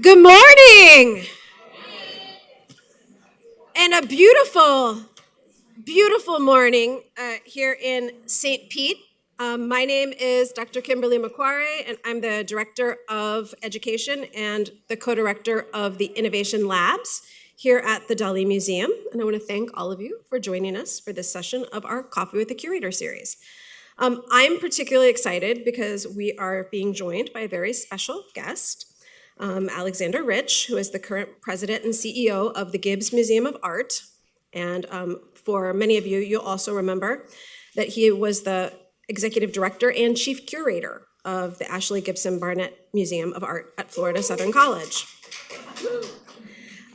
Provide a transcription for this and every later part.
Good morning! And a beautiful, beautiful morning here in St. Pete. My name is Dr. Kimberly Macquarie, and I'm the Director of Education and the co-director of the Innovation Labs here at the Dalí Museum. And I want to thank all of you for joining us for this session of our Coffee with the Curator series. I'm particularly excited because we are being joined by a very special guest, Alexander Rich, who is the current president and CEO of the Gibbs Museum of Art. And for many of you, you'll also remember that he was the executive director and chief curator of the Ashley Gibson Barnett Museum of Art at Florida Southern College.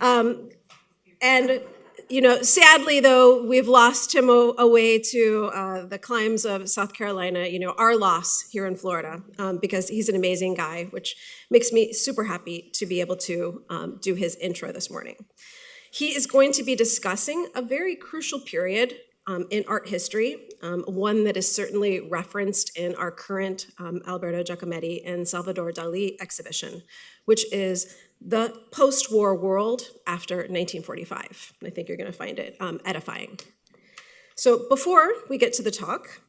And you know, sadly, though, we've lost him away to the climes of South Carolina, you know, our loss here in Florida, because he's an amazing guy, which makes me super happy to be able to do his intro this morning. He is going to be discussing a very crucial period in art history, one that is certainly referenced in our current Alberto Giacometti and Salvador Dalí exhibition, which is the post-war world after 1945. I think you're going to find it edifying. So before we get to the talk,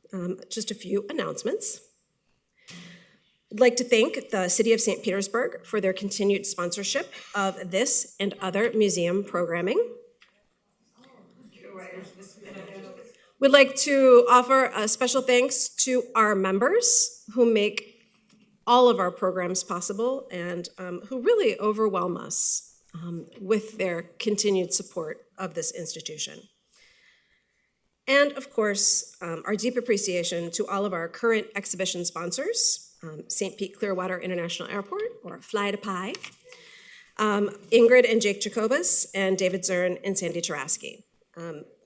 just a few announcements. I'd like to thank the City of St. Petersburg for their continued sponsorship of this and other museum programming. We'd like to offer a special thanks to our members who make all of our programs possible and who really overwhelm us with their continued support of this institution. And of course, our deep appreciation to all of our current exhibition sponsors, St. Pete Clearwater International Airport, or Fly to Pie, Ingrid and Jake Jacobus, and David Zern and Sandy Taraski.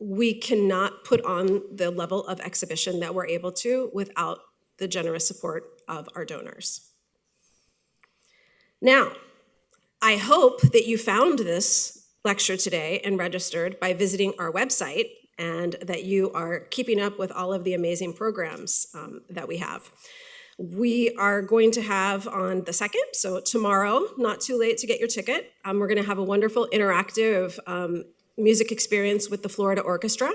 We cannot put on the level of exhibition that we're able to without the generous support of our donors. Now, I hope that you found this lecture today and registered by visiting our website, and that you are keeping up with all of the amazing programs that we have. We are going to have on the 2nd, so tomorrow, not too late to get your ticket, we're going to have a wonderful interactive music experience with the Florida Orchestra,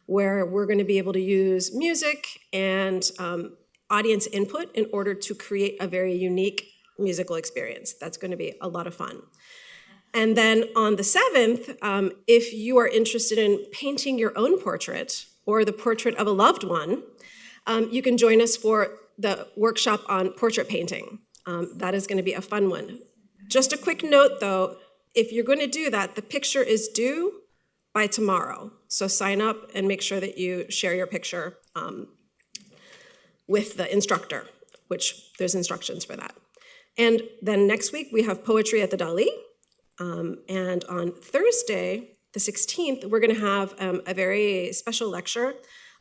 where we're going to be able to use music and audience input in order to create a very unique musical experience. That's going to be a lot of fun. And then on the 7th, if you are interested in painting your own portrait or the portrait of a loved one, you can join us for the workshop on portrait painting. That is going to be a fun one. Just a quick note, though, if you're going to do that, the picture is due by tomorrow. So sign up and make sure that you share your picture with the instructor, which there's instructions for that. And then next week, we have poetry at the Dalí. And on Thursday, the 16th, we're going to have a very special lecture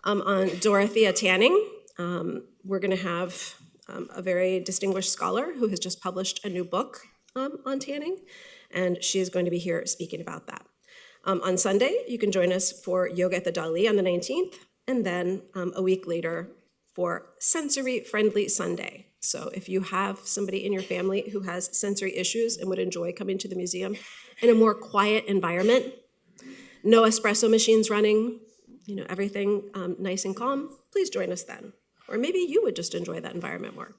on Dorothea Tanning. We're going to have a very distinguished scholar who has just published a new book on tanning, and she is going to be here speaking about that. On Sunday, you can join us for Yoga at the Dalí on the 19th, and then a week later for Sensory Friendly Sunday. So if you have somebody in your family who has sensory issues and would enjoy coming to the museum in a more quiet environment, no espresso machines running, you know, everything nice and calm, please join us then. Or maybe you would just enjoy that environment more.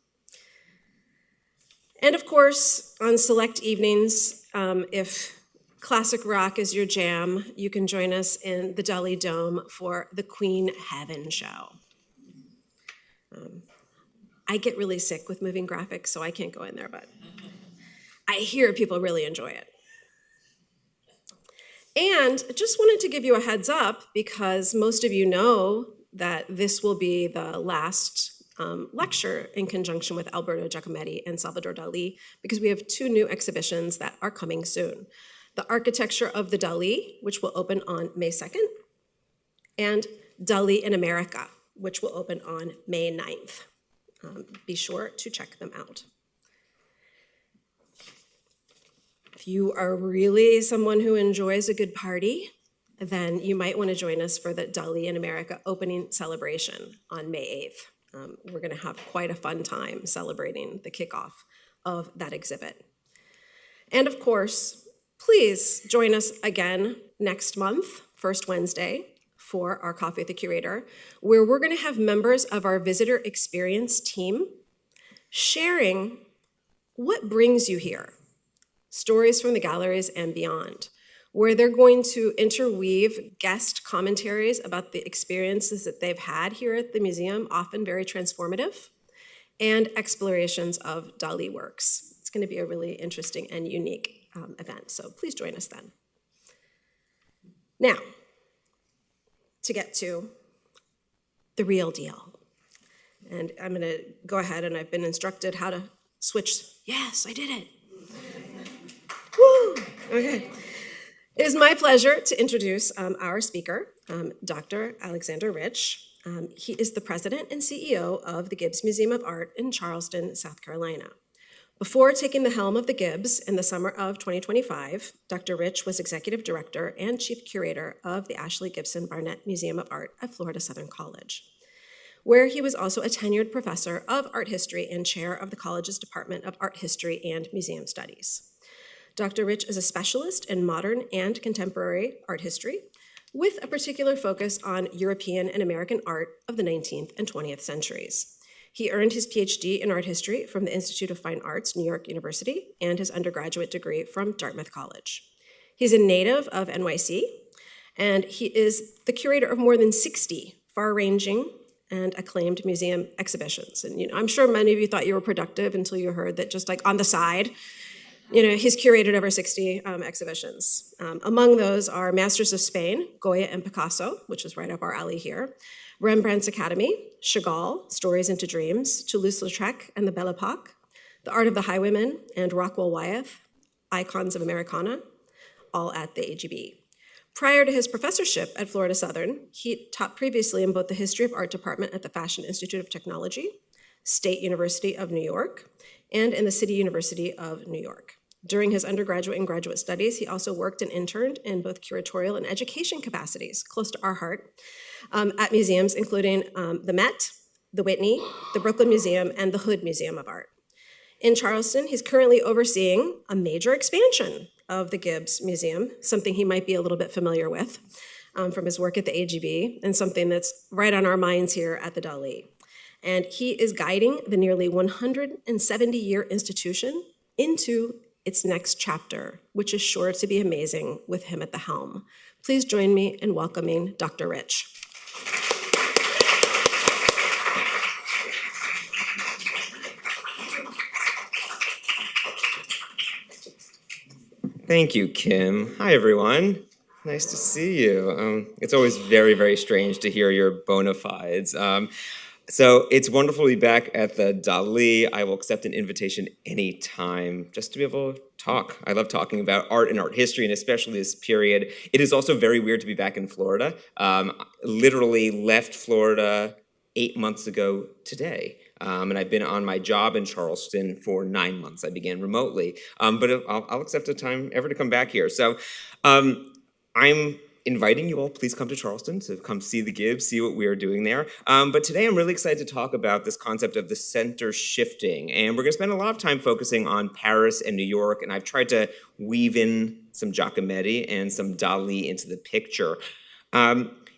And of course, on select evenings, if classic rock is your jam, you can join us in the Dalí Dome for the Queen Heaven show. I get really sick with moving graphics, so I can't go in there, but I hear people really enjoy it. And I just wanted to give you a heads up, because most of you know that this will be the last lecture in conjunction with Alberto Giacometti and Salvador Dalí, because we have 2 new exhibitions that are coming soon. The Architecture of the Dalí, which will open on May 2nd, and Dalí in America, which will open on May 9th. Be sure to check them out. If you are really someone who enjoys a good party, then you might want to join us for the Dalí in America opening celebration on May 8th. We're going to have quite a fun time celebrating the kickoff of that exhibit. And of course, please join us again next month, first Wednesday, for our Coffee with the Curator, where we're going to have members of our visitor experience team sharing what brings you here, stories from the galleries and beyond, where they're going to interweave guest commentaries about the experiences that they've had here at the museum, often very transformative, and explorations of Dalí works. It's going to be a really interesting and unique event, so please join us then. Now, to get to the real deal. And I'm going to go ahead, and I've been instructed how to switch. Yes, I did it. Woo! Okay. It is my pleasure to introduce our speaker, Dr. Alexander Rich. He is the president and CEO of the Gibbs Museum of Art in Charleston, South Carolina. Before taking the helm of the Gibbs in the summer of 2025, Dr. Rich was executive director and chief curator of the Ashley Gibson Barnett Museum of Art at Florida Southern College, where he was also a tenured professor of art history and chair of the college's Department of Art History and Museum Studies. Dr. Rich is a specialist in modern and contemporary art history, with a particular focus on European and American art of the 19th and 20th centuries. He earned his Ph.D. in art history from the Institute of Fine Arts, New York University, and his undergraduate degree from Dartmouth College. He's a native of NYC, and he is the curator of more than 60 far-ranging and acclaimed museum exhibitions. And I'm sure many of you thought you were productive until you heard that just like on the side, he's curated over 60 exhibitions. Among those are Masters of Spain, Goya and Picasso, which is right up our alley here, Rembrandt's Academy, Chagall, Stories into Dreams, Toulouse-Lautrec and the Belle Epoque, The Art of the Highwaymen, and Rockwell Wyeth, Icons of Americana, all at the AGB. Prior to his professorship at Florida Southern, he taught previously in both the History of Art Department at the Fashion Institute of Technology, State University of New York, and in the City University of New York. During his undergraduate and graduate studies, he also worked and interned in both curatorial and education capacities, close to our heart, at museums including the Met, the Whitney, the Brooklyn Museum, and the Hood Museum of Art. In Charleston, he's currently overseeing a major expansion of the Gibbs Museum, something he might be a little bit familiar with from his work at the AGB, and something that's right on our minds here at the Dalí. And he is guiding the nearly 170-year institution into its next chapter, which is sure to be amazing with him at the helm. Please join me in welcoming Dr. Rich. Thank you, Kim. Hi, everyone. Nice to see you. It's always very, very strange to hear your bona fides. So it's wonderful to be back at the Dalí. I will accept an invitation anytime just to be able to talk. I love talking about art and art history, and especially this period. It is also very weird to be back in Florida. Literally left Florida 8 months ago today. And I've been on my job in Charleston for 9 months. I began remotely, but I'll accept a time ever to come back here. So I'm inviting you all, please come to Charleston to come see the Gibbs, see what we are doing there. But today I'm really excited to talk about this concept of the center shifting. And we're gonna spend a lot of time focusing on Paris and New York, and I've tried to weave in some Giacometti and some Dalí into the picture.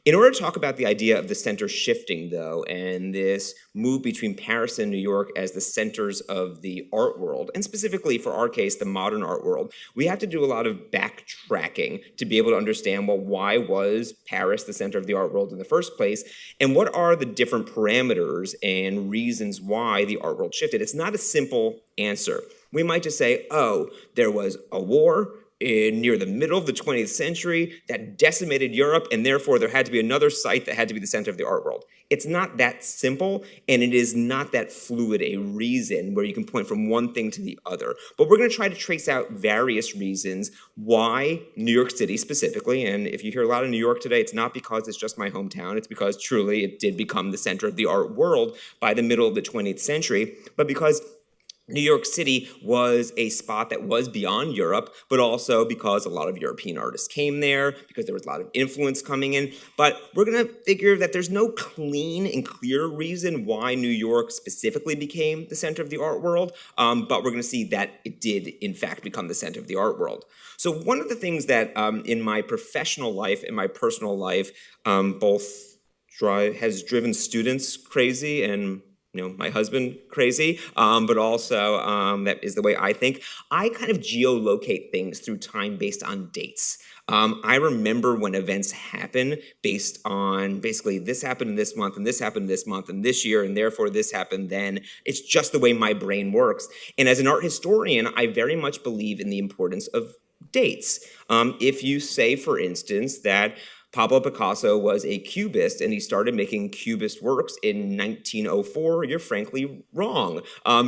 In order to talk about the idea of the center shifting, though, and this move between Paris and New York as the centers of the art world, and specifically for our case, the modern art world, we have to do a lot of backtracking to be able to understand, well, why was Paris the center of the art world in the first place, and what are the different parameters and reasons why the art world shifted? It's not a simple answer. We might just say, oh, there was a war near the middle of the 20th century that decimated Europe, and therefore there had to be another site that had to be the center of the art world. It's not that simple, and it is not that fluid a reason where you can point from one thing to the other. But we're going to try to trace out various reasons why New York City specifically, and if you hear a lot of New York today, it's not because it's just my hometown, it's because truly it did become the center of the art world by the middle of the 20th century, but because New York City was a spot that was beyond Europe, but also because a lot of European artists came there, because there was a lot of influence coming in. But we're going to figure that there's no clean and clear reason why New York specifically became the center of the art world, but we're going to see that it did, in fact, become the center of the art world. So one of the things that in my professional life and my personal life both has driven students crazy and my husband crazy, but also that is the way I think. I kind of geolocate things through time based on dates. I remember when events happen based on basically this happened in this month and this happened this month and this year and therefore this happened then. It's just the way my brain works. And as an art historian, I very much believe in the importance of dates. If you say, for instance, that Pablo Picasso was a Cubist and he started making Cubist works in 1904, you're frankly wrong.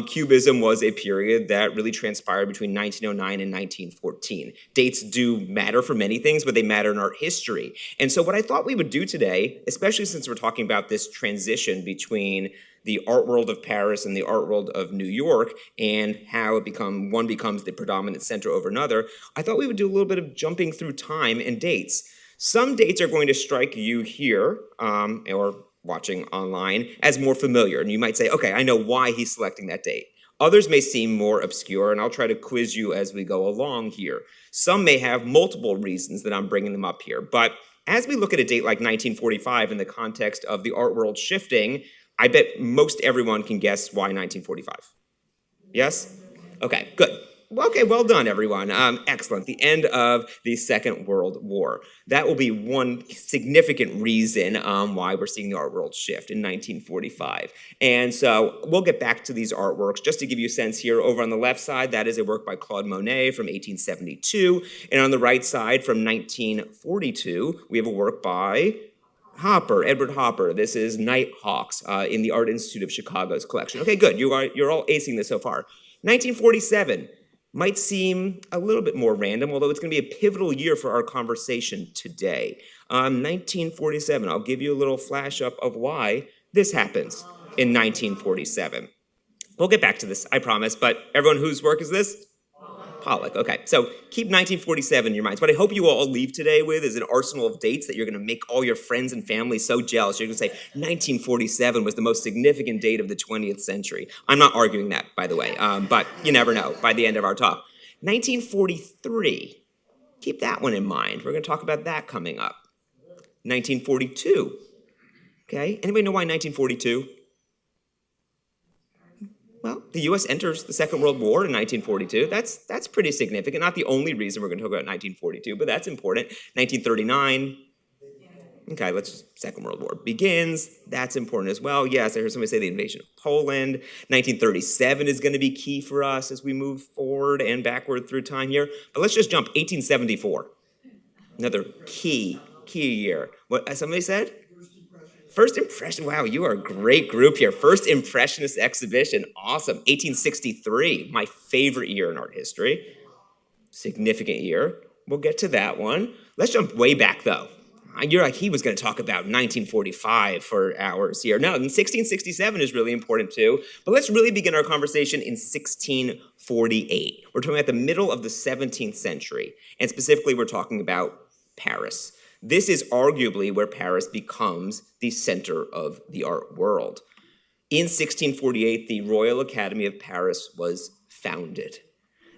Cubism was a period that really transpired between 1909 and 1914. Dates do matter for many things, but they matter in art history. And so what I thought we would do today, especially since we're talking about this transition between the art world of Paris and the art world of New York, and how one becomes the predominant center over another, I thought we would do a little bit of jumping through time and dates. Some dates are going to strike you here, or watching online, as more familiar. And you might say, okay, I know why he's selecting that date. Others may seem more obscure, and I'll try to quiz you as we go along here. Some may have multiple reasons that I'm bringing them up here. But as we look at a date like 1945 in the context of the art world shifting, I bet most everyone can guess why 1945. Yes? Okay, good. Okay, well done, everyone. Excellent. The end of the Second World War. That will be one significant reason why we're seeing the art world shift in 1945. And so we'll get back to these artworks. Just to give you a sense here, over on the left side, that is a work by Claude Monet from 1872. And on the right side, from 1942, we have a work by Edward Hopper. This is Nighthawks in the Art Institute of Chicago's collection. Okay, good. You're all acing this so far. 1947. Might seem a little bit more random, although it's going to be a pivotal year for our conversation today. 1947, I'll give you a little flash up of why this happens in 1947. We'll get back to this, I promise, but everyone, whose work is this? Pollock. Okay, so keep 1947 in your minds. What I hope you all leave today with is an arsenal of dates that you're going to make all your friends and family so jealous. You're going to say 1947 was the most significant date of the 20th century. I'm not arguing that, by the way, but you never know by the end of our talk. 1943, keep that one in mind. We're going to talk about that coming up. 1942, okay? Anybody know why 1942? Well, the U.S. enters the Second World War in 1942. That's pretty significant. Not the only reason we're going to talk about 1942, but that's important. 1939. Okay, Second World War begins. That's important as well. Yes, I heard somebody say the invasion of Poland. 1937 is going to be key for us as we move forward and backward through time here. But let's just jump 1874. Another key year. What somebody said? First Impression, wow, you are a great group here. First Impressionist exhibition, awesome. 1863, my favorite year in art history. Significant year. We'll get to that one. Let's jump way back, though. You're like, he was going to talk about 1945 for hours here. No, 1667 is really important, too. But let's really begin our conversation in 1648. We're talking about the middle of the 17th century. And specifically, we're talking about Paris. This is arguably where Paris becomes the center of the art world. In 1648, the Royal Academy of Paris was founded.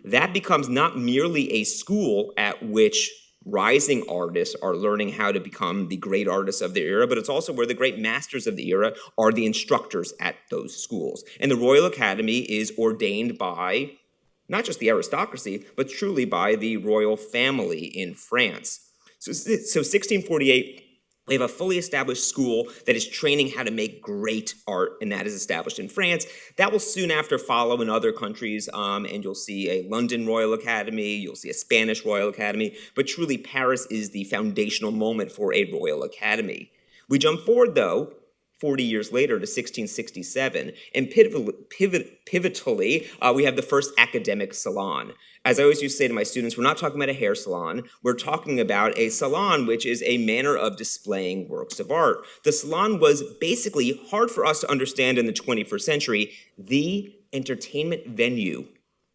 That becomes not merely a school at which rising artists are learning how to become the great artists of their era, but it's also where the great masters of the era are the instructors at those schools. And the Royal Academy is ordained by not just the aristocracy, but truly by the royal family in France. So 1648, we have a fully established school that is training how to make great art, and that is established in France. That will soon after follow in other countries, and you'll see a London Royal Academy, you'll see a Spanish Royal Academy, but truly Paris is the foundational moment for a Royal Academy. We jump forward, though, 40 years later to 1667, and pivotally, we have the first academic salon. As I always used to say to my students, we're not talking about a hair salon, we're talking about a salon which is a manner of displaying works of art. The salon was basically, hard for us to understand in the 21st century, the entertainment venue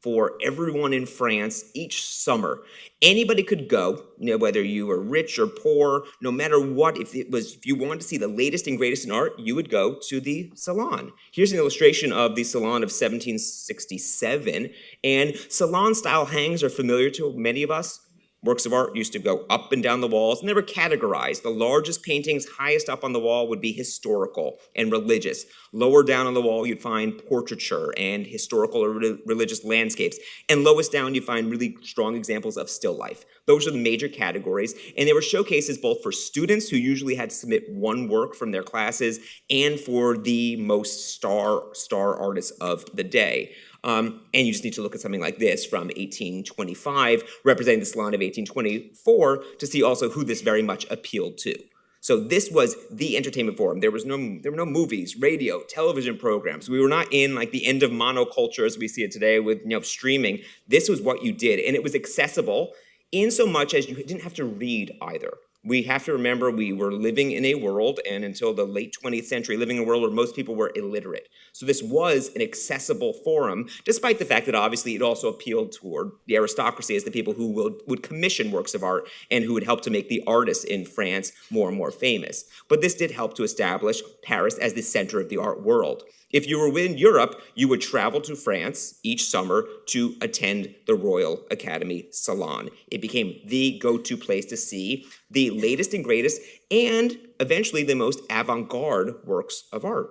for everyone in France each summer. Anybody could go, whether you were rich or poor, no matter what. If you wanted to see the latest and greatest in art, you would go to the Salon. Here's an illustration of the Salon of 1767, and Salon-style hangs are familiar to many of us. Works of art used to go up and down the walls, and they were categorized. The largest paintings highest up on the wall would be historical and religious. Lower down on the wall, you'd find portraiture and historical or religious landscapes. And lowest down, you find really strong examples of still life. Those are the major categories, and they were showcases both for students who usually had to submit one work from their classes and for the most star artists of the day. And you just need to look at something like this from 1825, representing the Salon of 1824, to see also who this very much appealed to. So this was the entertainment forum. There were no movies, radio, television programs. We were not in like the end of monoculture as we see it today with streaming. This was what you did, and it was accessible in so much as you didn't have to read either. We have to remember we were living in a world, and until the late 20th century, living in a world where most people were illiterate. So this was an accessible forum, despite the fact that obviously it also appealed toward the aristocracy as the people who would commission works of art and who would help to make the artists in France more and more famous. But this did help to establish Paris as the center of the art world. If you were in Europe, you would travel to France each summer to attend the Royal Academy Salon. It became the go-to place to see the latest and greatest and eventually the most avant-garde works of art.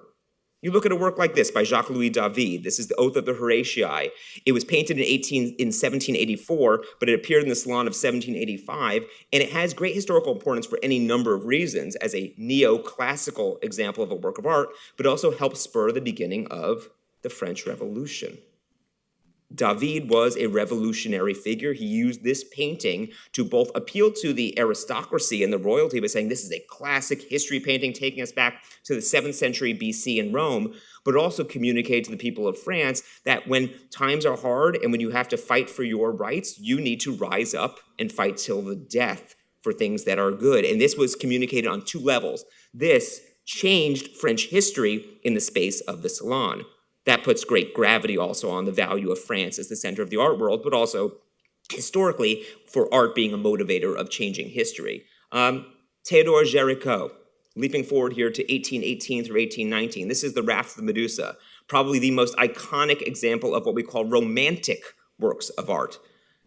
You look at a work like this by Jacques-Louis David. This is the Oath of the Horatii. It was painted in 1784, but it appeared in the Salon of 1785, and it has great historical importance for any number of reasons as a neoclassical example of a work of art, but also helped spur the beginning of the French Revolution. David was a revolutionary figure. He used this painting to both appeal to the aristocracy and the royalty by saying this is a classic history painting taking us back to the 7th century BC in Rome, but also communicate to the people of France that when times are hard and when you have to fight for your rights, you need to rise up and fight till the death for things that are good. And this was communicated on two levels. This changed French history in the space of the Salon. That puts great gravity also on the value of France as the center of the art world, but also historically for art being a motivator of changing history. Théodore Géricault, leaping forward here to 1818 through 1819. This is the Wrath of the Medusa, probably the most iconic example of what we call romantic works of art.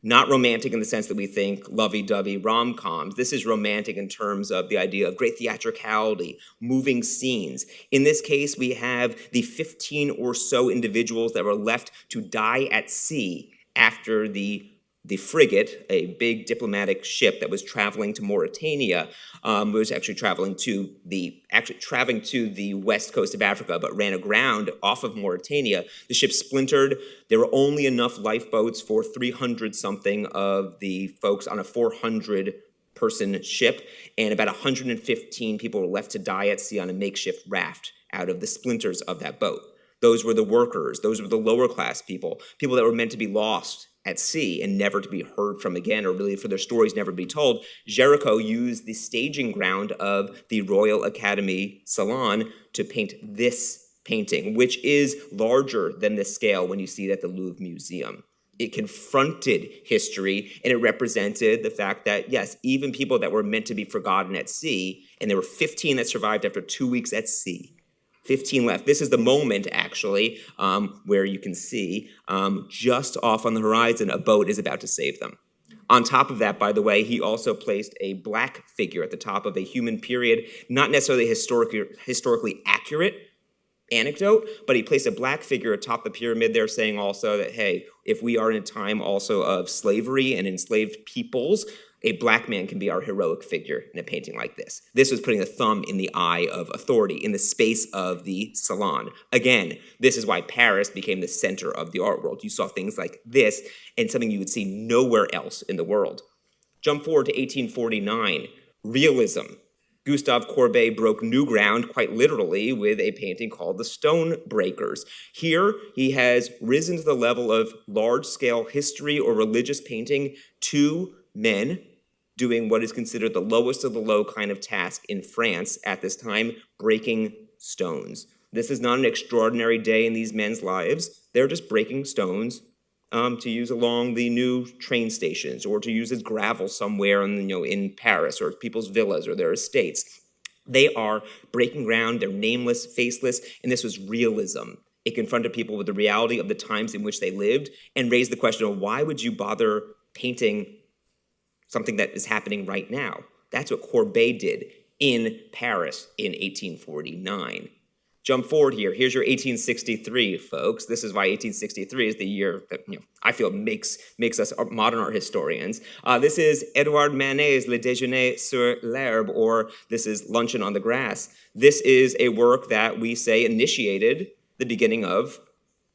Not romantic in the sense that we think lovey-dovey rom-coms. This is romantic in terms of the idea of great theatricality, moving scenes. In this case, we have the 15 or so individuals that were left to die at sea after the frigate, a big diplomatic ship that was traveling to Mauritania, was actually traveling to the west coast of Africa, but ran aground off of Mauritania. The ship splintered. There were only enough lifeboats for 300-something of the folks on a 400-person ship, and about 115 people were left to die at sea on a makeshift raft out of the splinters of that boat. Those were the workers. Those were the lower class people that were meant to be lost at sea and never to be heard from again, or really for their stories never to be told. Géricault used the staging ground of the Royal Academy Salon to paint this painting, which is larger than the scale when you see it at the Louvre Museum. It confronted history, and it represented the fact that, yes, even people that were meant to be forgotten at sea, and there were 15 that survived after 2 weeks at sea, 15 left. This is the moment, actually, where you can see just off on the horizon, a boat is about to save them. On top of that, by the way, he also placed a black figure at the top of a human period, not necessarily historically accurate anecdote, but he placed a black figure atop the pyramid there saying also that, hey, if we are in a time also of slavery and enslaved peoples, a black man can be our heroic figure in a painting like this. This was putting a thumb in the eye of authority in the space of the Salon. Again, this is why Paris became the center of the art world. You saw things like this and something you would see nowhere else in the world. Jump forward to 1849, realism. Gustave Courbet broke new ground, quite literally, with a painting called The Stone Breakers. Here, he has risen to the level of large-scale history or religious painting. Two men doing what is considered the lowest of the low kind of task in France at this time, breaking stones. This is not an extraordinary day in these men's lives. They're just breaking stones to use along the new train stations, or to use as gravel somewhere in Paris, or people's villas or their estates. They are breaking ground, they're nameless, faceless, and this was realism. It confronted people with the reality of the times in which they lived and raised the question of why would you bother painting something that is happening right now? That's what Courbet did in Paris in 1849. Jump forward here. Here's your 1863, folks. This is why 1863 is the year that I feel makes us modern art historians. This is Edouard Manet's Le Déjeuner sur l'herbe, or this is Luncheon on the Grass. This is a work that we say initiated the beginning of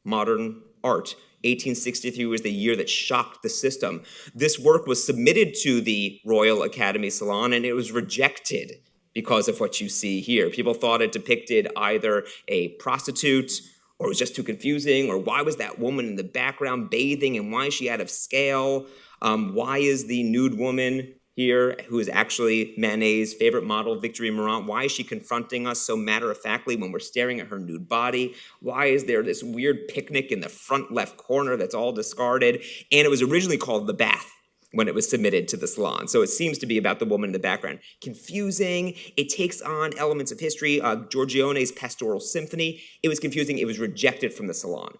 modern art. 1863 was the year that shocked the system. This work was submitted to the Royal Academy Salon, and it was rejected because of what you see here. People thought it depicted either a prostitute, or it was just too confusing, or why was that woman in the background bathing, and why is she out of scale? Why is the nude woman here, who is actually Manet's favorite model, Victoire Morant, why is she confronting us so matter-of-factly when we're staring at her nude body? Why is there this weird picnic in the front left corner that's all discarded? And it was originally called The Bath when it was submitted to the salon. So it seems to be about the woman in the background. Confusing. It takes on elements of history. Giorgione's Pastoral Symphony. It was confusing. It was rejected from the salon.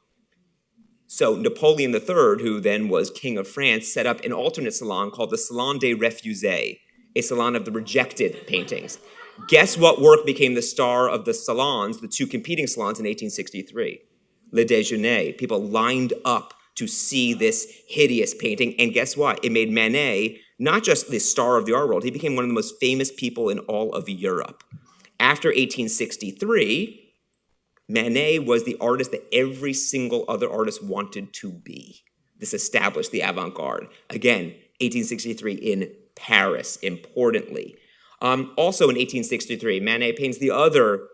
So Napoleon III, who then was king of France, set up an alternate salon called the Salon des Refusés, a salon of the rejected paintings. Guess what work became the star of the salons, the two competing salons in 1863? Le Déjeuner. People lined up to see this hideous painting, and guess what? It made Manet not just the star of the art world, he became one of the most famous people in all of Europe. After 1863, Manet was the artist that every single other artist wanted to be. This established the avant-garde. Again, 1863 in Paris, importantly. Also in 1863, Manet paints the other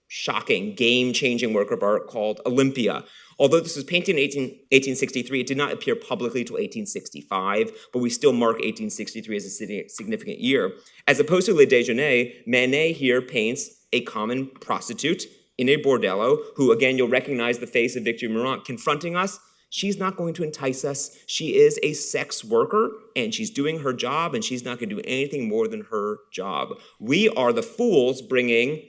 shocking, game-changing work of art called Olympia. Although this was painted in 1863, it did not appear publicly until 1865, but we still mark 1863 as a significant year. As opposed to Le Déjeuner, Manet here paints a common prostitute in a bordello, who, again, you'll recognize the face of Victoire Morant confronting us. She's not going to entice us. She is a sex worker, and she's doing her job, and she's not going to do anything more than her job. We are the fools bringing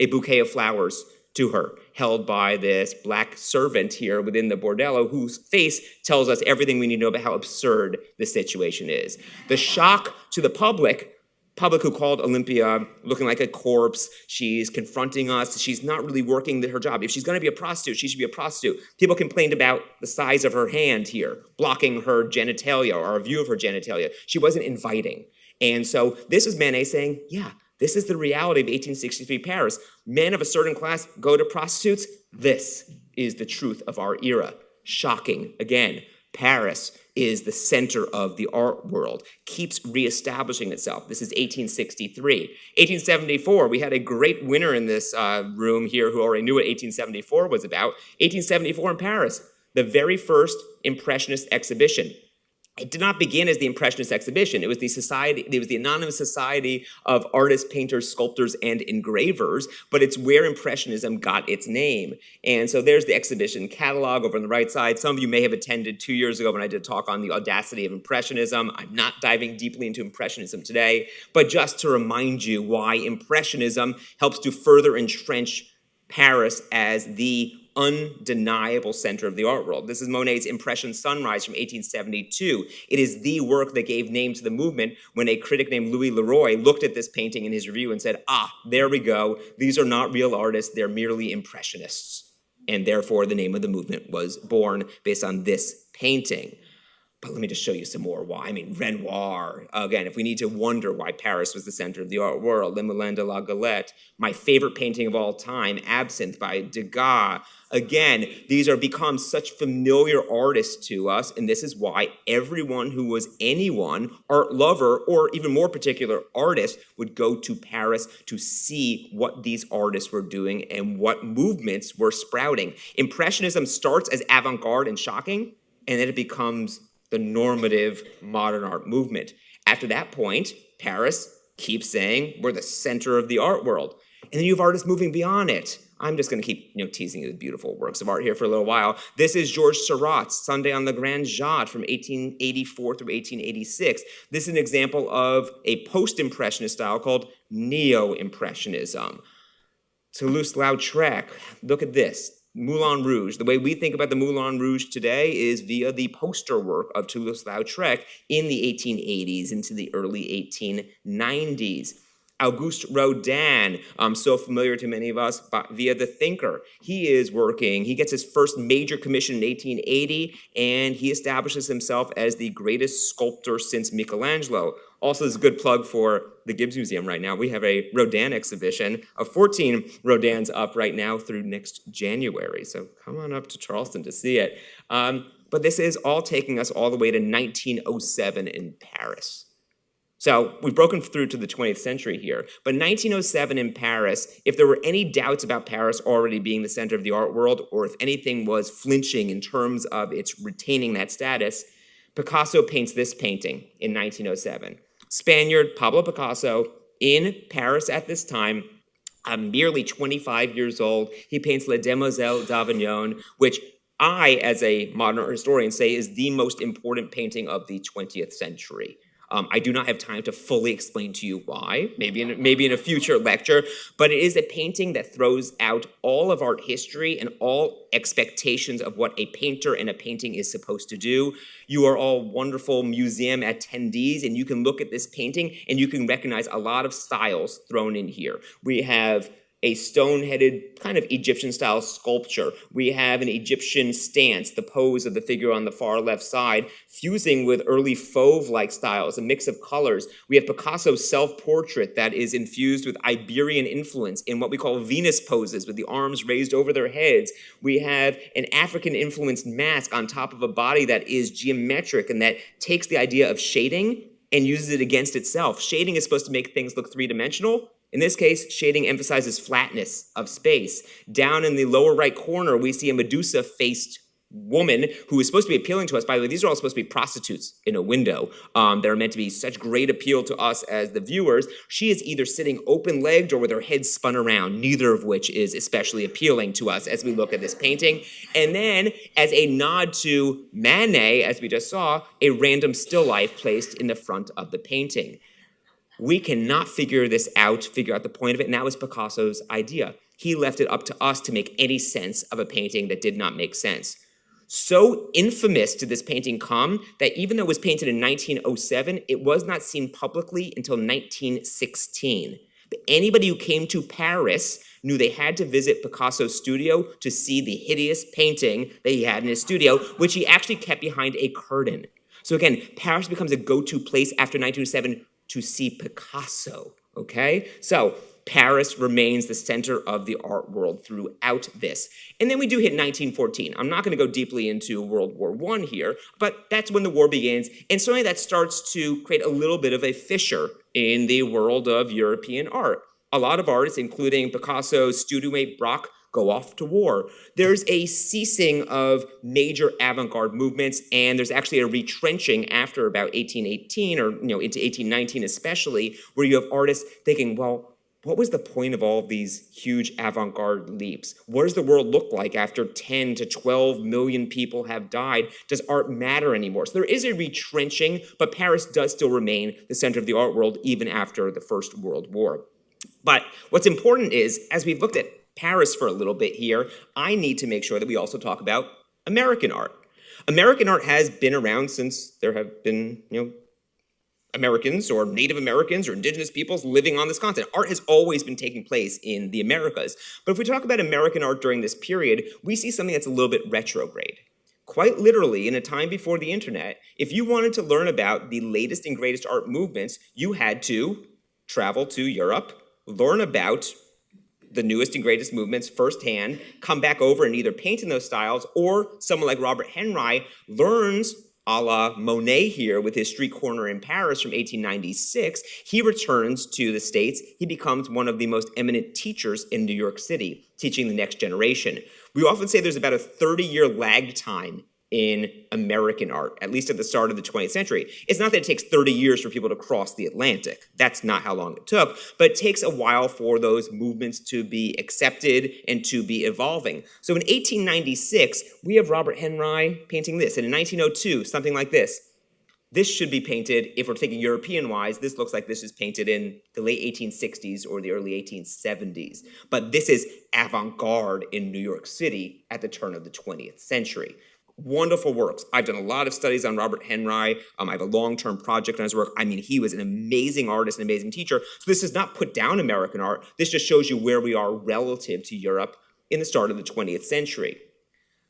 a bouquet of flowers to her, held by this black servant here within the bordello, whose face tells us everything we need to know about how absurd the situation is. The shock to the public who called Olympia looking like a corpse. She's confronting us. She's not really working her job. If she's going to be a prostitute, she should be a prostitute. People complained about the size of her hand here, blocking her genitalia or a view of her genitalia. She wasn't inviting. And so this is Manet saying, yeah, this is the reality of 1863 Paris. Men of a certain class go to prostitutes. This is the truth of our era. Shocking. Again, Paris is the center of the art world, keeps reestablishing itself. This is 1863. 1874, we had a great winner in this room here who already knew what 1874 was about. 1874 in Paris, the very first Impressionist exhibition. It did not begin as the Impressionist exhibition. It was the Anonymous Society of Artists, Painters, Sculptors, and Engravers, but it's where Impressionism got its name. And so there's the exhibition catalog over on the right side. Some of you may have attended 2 years ago when I did a talk on the audacity of Impressionism. I'm not diving deeply into Impressionism today, but just to remind you why Impressionism helps to further entrench Paris as the undeniable center of the art world. This is Monet's Impression Sunrise from 1872. It is the work that gave name to the movement when a critic named Louis Leroy looked at this painting in his review and said, there we go. These are not real artists. They're merely impressionists. And therefore, the name of the movement was born based on this painting. But let me just show you some more why. I mean, Renoir. Again, if we need to wonder why Paris was the center of the art world, Le Moulin de la Galette, my favorite painting of all time, Absinthe by Degas. Again, these are become such familiar artists to us, and this is why everyone who was anyone, art lover, or even more particular, artist, would go to Paris to see what these artists were doing and what movements were sprouting. Impressionism starts as avant-garde and shocking, and then it becomes the normative modern art movement. After that point, Paris keeps saying we're the center of the art world. And then you have artists moving beyond it. I'm just going to keep teasing you with beautiful works of art here for a little while. This is Georges Seurat's Sunday on the Grand Jatte from 1884 through 1886. This is an example of a post-impressionist style called neo-impressionism. Toulouse-Lautrec, look at this. Moulin Rouge. The way we think about the Moulin Rouge today is via the poster work of Toulouse-Lautrec in the 1880s into the early 1890s. Auguste Rodin, so familiar to many of us, but via The Thinker. He gets his first major commission in 1880, and he establishes himself as the greatest sculptor since Michelangelo. Also, this is a good plug for the Gibbs Museum right now. We have a Rodin exhibition of 14 Rodins up right now through next January. So come on up to Charleston to see it. But this is all taking us all the way to 1907 in Paris. So we've broken through to the 20th century here. But 1907 in Paris, if there were any doubts about Paris already being the center of the art world, or if anything was flinching in terms of its retaining that status, Picasso paints this painting in 1907. Spaniard Pablo Picasso in Paris at this time, merely 25 years old. He paints Les Demoiselles d'Avignon, which I, as a modern art historian, say is the most important painting of the 20th century. I do not have time to fully explain to you why, maybe in a future lecture, but it is a painting that throws out all of art history and all expectations of what a painter and a painting is supposed to do. You are all wonderful museum attendees, and you can look at this painting and you can recognize a lot of styles thrown in here. We have a stone-headed kind of Egyptian-style sculpture. We have an Egyptian stance, the pose of the figure on the far left side, fusing with early Fauve-like styles, a mix of colors. We have Picasso's self-portrait that is infused with Iberian influence in what we call Venus poses, with the arms raised over their heads. We have an African-influenced mask on top of a body that is geometric and that takes the idea of shading and uses it against itself. Shading is supposed to make things look three-dimensional. In this case, shading emphasizes flatness of space. Down in the lower right corner, we see a Medusa-faced woman who is supposed to be appealing to us. By the way, these are all supposed to be prostitutes in a window. They're meant to be such great appeal to us as the viewers. She is either sitting open-legged or with her head spun around, neither of which is especially appealing to us as we look at this painting. And then, as a nod to Manet, as we just saw, a random still life placed in the front of the painting. We cannot figure out the point of it, and that was Picasso's idea. He left it up to us to make any sense of a painting that did not make sense. So infamous did this painting come that even though it was painted in 1907, it was not seen publicly until 1916. But anybody who came to Paris knew they had to visit Picasso's studio to see the hideous painting that he had in his studio, which he actually kept behind a curtain. So again, Paris becomes a go-to place after 1907 to see Picasso, okay? So Paris remains the center of the art world throughout this. And then we do hit 1914. I'm not going to go deeply into World War I here, but that's when the war begins, and certainly that starts to create a little bit of a fissure in the world of European art. A lot of artists, including Picasso's student-mate Braque, go off to war. There's a ceasing of major avant-garde movements, and there's actually a retrenching after about 1818 or into 1819 especially, where you have artists thinking, well, what was the point of all of these huge avant-garde leaps? What does the world look like after 10 to 12 million people have died? Does art matter anymore? So there is a retrenching, but Paris does still remain the center of the art world even after the First World War. But what's important is, as we've looked at Paris for a little bit here, I need to make sure that we also talk about American art. American art has been around since there have been, Americans or Native Americans or indigenous peoples living on this continent. Art has always been taking place in the Americas. But if we talk about American art during this period, we see something that's a little bit retrograde. Quite literally, in a time before the internet, if you wanted to learn about the latest and greatest art movements, you had to travel to Europe, learn about the newest and greatest movements firsthand, come back over and either paint in those styles, or someone like Robert Henry learns, a la Monet here with his street corner in Paris from 1896, he returns to the States. He becomes one of the most eminent teachers in New York City, teaching the next generation. We often say there's about a 30-year lag time in American art, at least at the start of the 20th century. It's not that it takes 30 years for people to cross the Atlantic. That's not how long it took, but it takes a while for those movements to be accepted and to be evolving. So in 1896, we have Robert Henry painting this, and in 1902, something like this. This should be painted, if we're thinking European-wise, this looks like this is painted in the late 1860s or the early 1870s. But this is avant-garde in New York City at the turn of the 20th century. Wonderful works. I've done a lot of studies on Robert Henry. I have a long-term project on his work. I mean, he was an amazing artist, an amazing teacher. So this does not put down American art. This just shows you where we are relative to Europe in the start of the 20th century.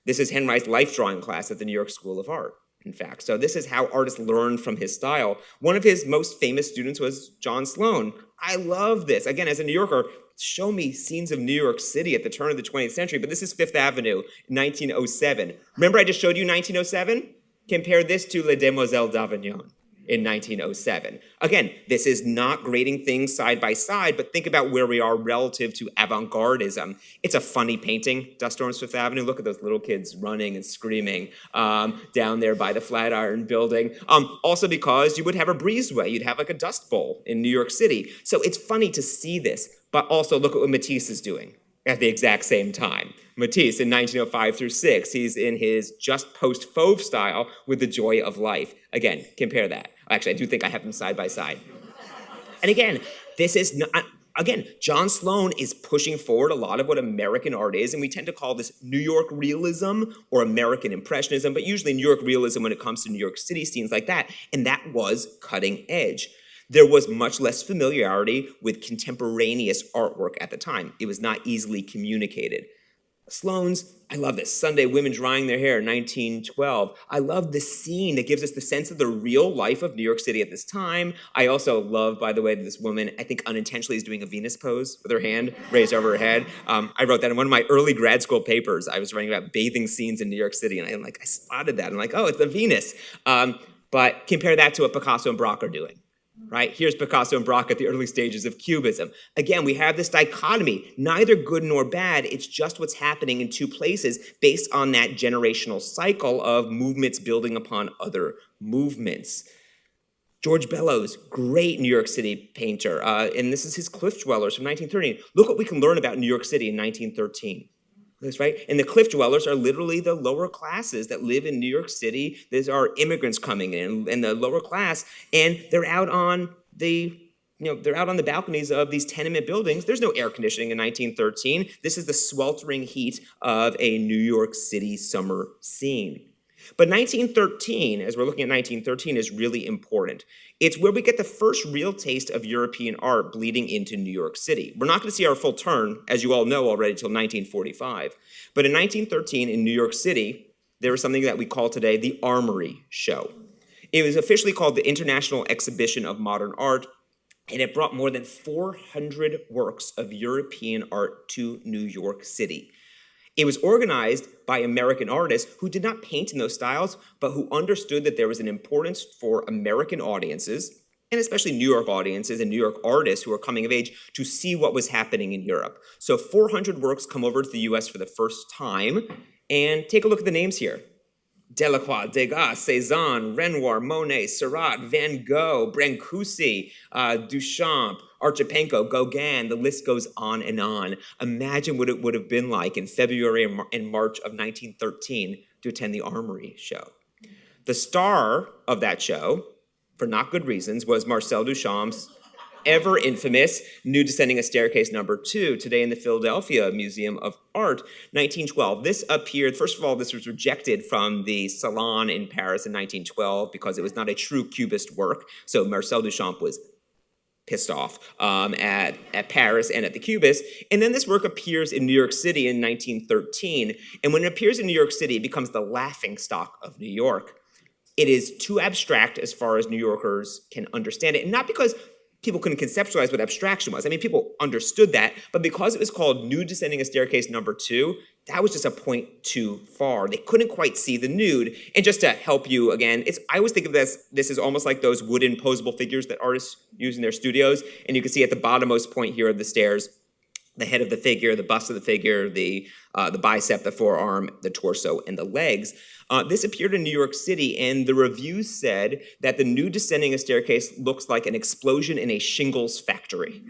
This is Henry's life drawing class at the New York School of Art, in fact. So this is how artists learned from his style. One of his most famous students was John Sloan. I love this. Again, as a New Yorker, show me scenes of New York City at the turn of the 20th century, but this is Fifth Avenue, 1907. Remember I just showed you 1907? Compare this to Les Demoiselles d'Avignon in 1907. Again, this is not grading things side by side, but think about where we are relative to avant-gardism. It's a funny painting, Dust Storms Fifth Avenue. Look at those little kids running and screaming down there by the Flatiron Building. Also because you would have a breezeway, you'd have like a dust bowl in New York City. So it's funny to see this, but also look at what Matisse is doing at the exact same time. Matisse in 1905 through 6, he's in his just post-Fauve style with the joy of life. Again, compare that. Actually, I do think I have them side by side. And again, this is not, again, John Sloan is pushing forward a lot of what American art is, and we tend to call this New York realism or American impressionism, but usually New York realism when it comes to New York City scenes like that, and that was cutting edge. There was much less familiarity with contemporaneous artwork at the time. It was not easily communicated. Sloan's, I love this, Sunday Women Drying Their Hair, 1912. I love the scene that gives us the sense of the real life of New York City at this time. I also love, by the way, that this woman, I think unintentionally, is doing a Venus pose with her hand raised over her head. I wrote that in one of my early grad school papers. I was writing about bathing scenes in New York City, and I spotted that. I'm like, oh, it's a Venus. But compare that to what Picasso and Braque are doing. Right? Here's Picasso and Braque at the early stages of Cubism. Again, we have this dichotomy, neither good nor bad. It's just what's happening in two places based on that generational cycle of movements building upon other movements. George Bellows, great New York City painter, and this is his Cliff Dwellers from 1913. Look what we can learn about New York City in 1913. That's right. And the Cliff Dwellers are literally the lower classes that live in New York City. These are immigrants coming in and the lower class, and they're out on the balconies of these tenement buildings. There's no air conditioning in 1913. This is the sweltering heat of a New York City summer scene. But 1913, as we're looking at 1913, is really important. It's where we get the first real taste of European art bleeding into New York City. We're not going to see our full turn, as you all know already, until 1945. But in 1913, in New York City, there was something that we call today the Armory Show. It was officially called the International Exhibition of Modern Art, and it brought more than 400 works of European art to New York City. It was organized by American artists who did not paint in those styles, but who understood that there was an importance for American audiences, and especially New York audiences and New York artists who are coming of age, to see what was happening in Europe. So 400 works come over to the US for the first time, and take a look at the names here. Delacroix, Degas, Cézanne, Renoir, Monet, Seurat, Van Gogh, Brancusi, Duchamp, Archipenko, Gauguin, the list goes on and on. Imagine what it would have been like in February and March of 1913 to attend the Armory Show. The star of that show, for not good reasons, was Marcel Duchamp's ever infamous Nude Descending a Staircase #2, today in the Philadelphia Museum of Art, 1912. This appeared, first of all, this was rejected from the Salon in Paris in 1912 because it was not a true Cubist work. So Marcel Duchamp was pissed off at Paris and at the Cubists. And then this work appears in New York City in 1913. And when it appears in New York City, it becomes the laughingstock of New York. It is too abstract as far as New Yorkers can understand it. And not because people couldn't conceptualize what abstraction was. I mean, people understood that, but because it was called Nude Descending a Staircase #2, that was just a point too far. They couldn't quite see the nude. And just to help you again, I always think of this is almost like those wooden posable figures that artists use in their studios. And you can see at the bottommost point here of the stairs, the head of the figure, the bust of the figure, the bicep, the forearm, the torso, and the legs. This appeared in New York City, and the reviews said that the nude descending a staircase looks like an explosion in a shingles factory.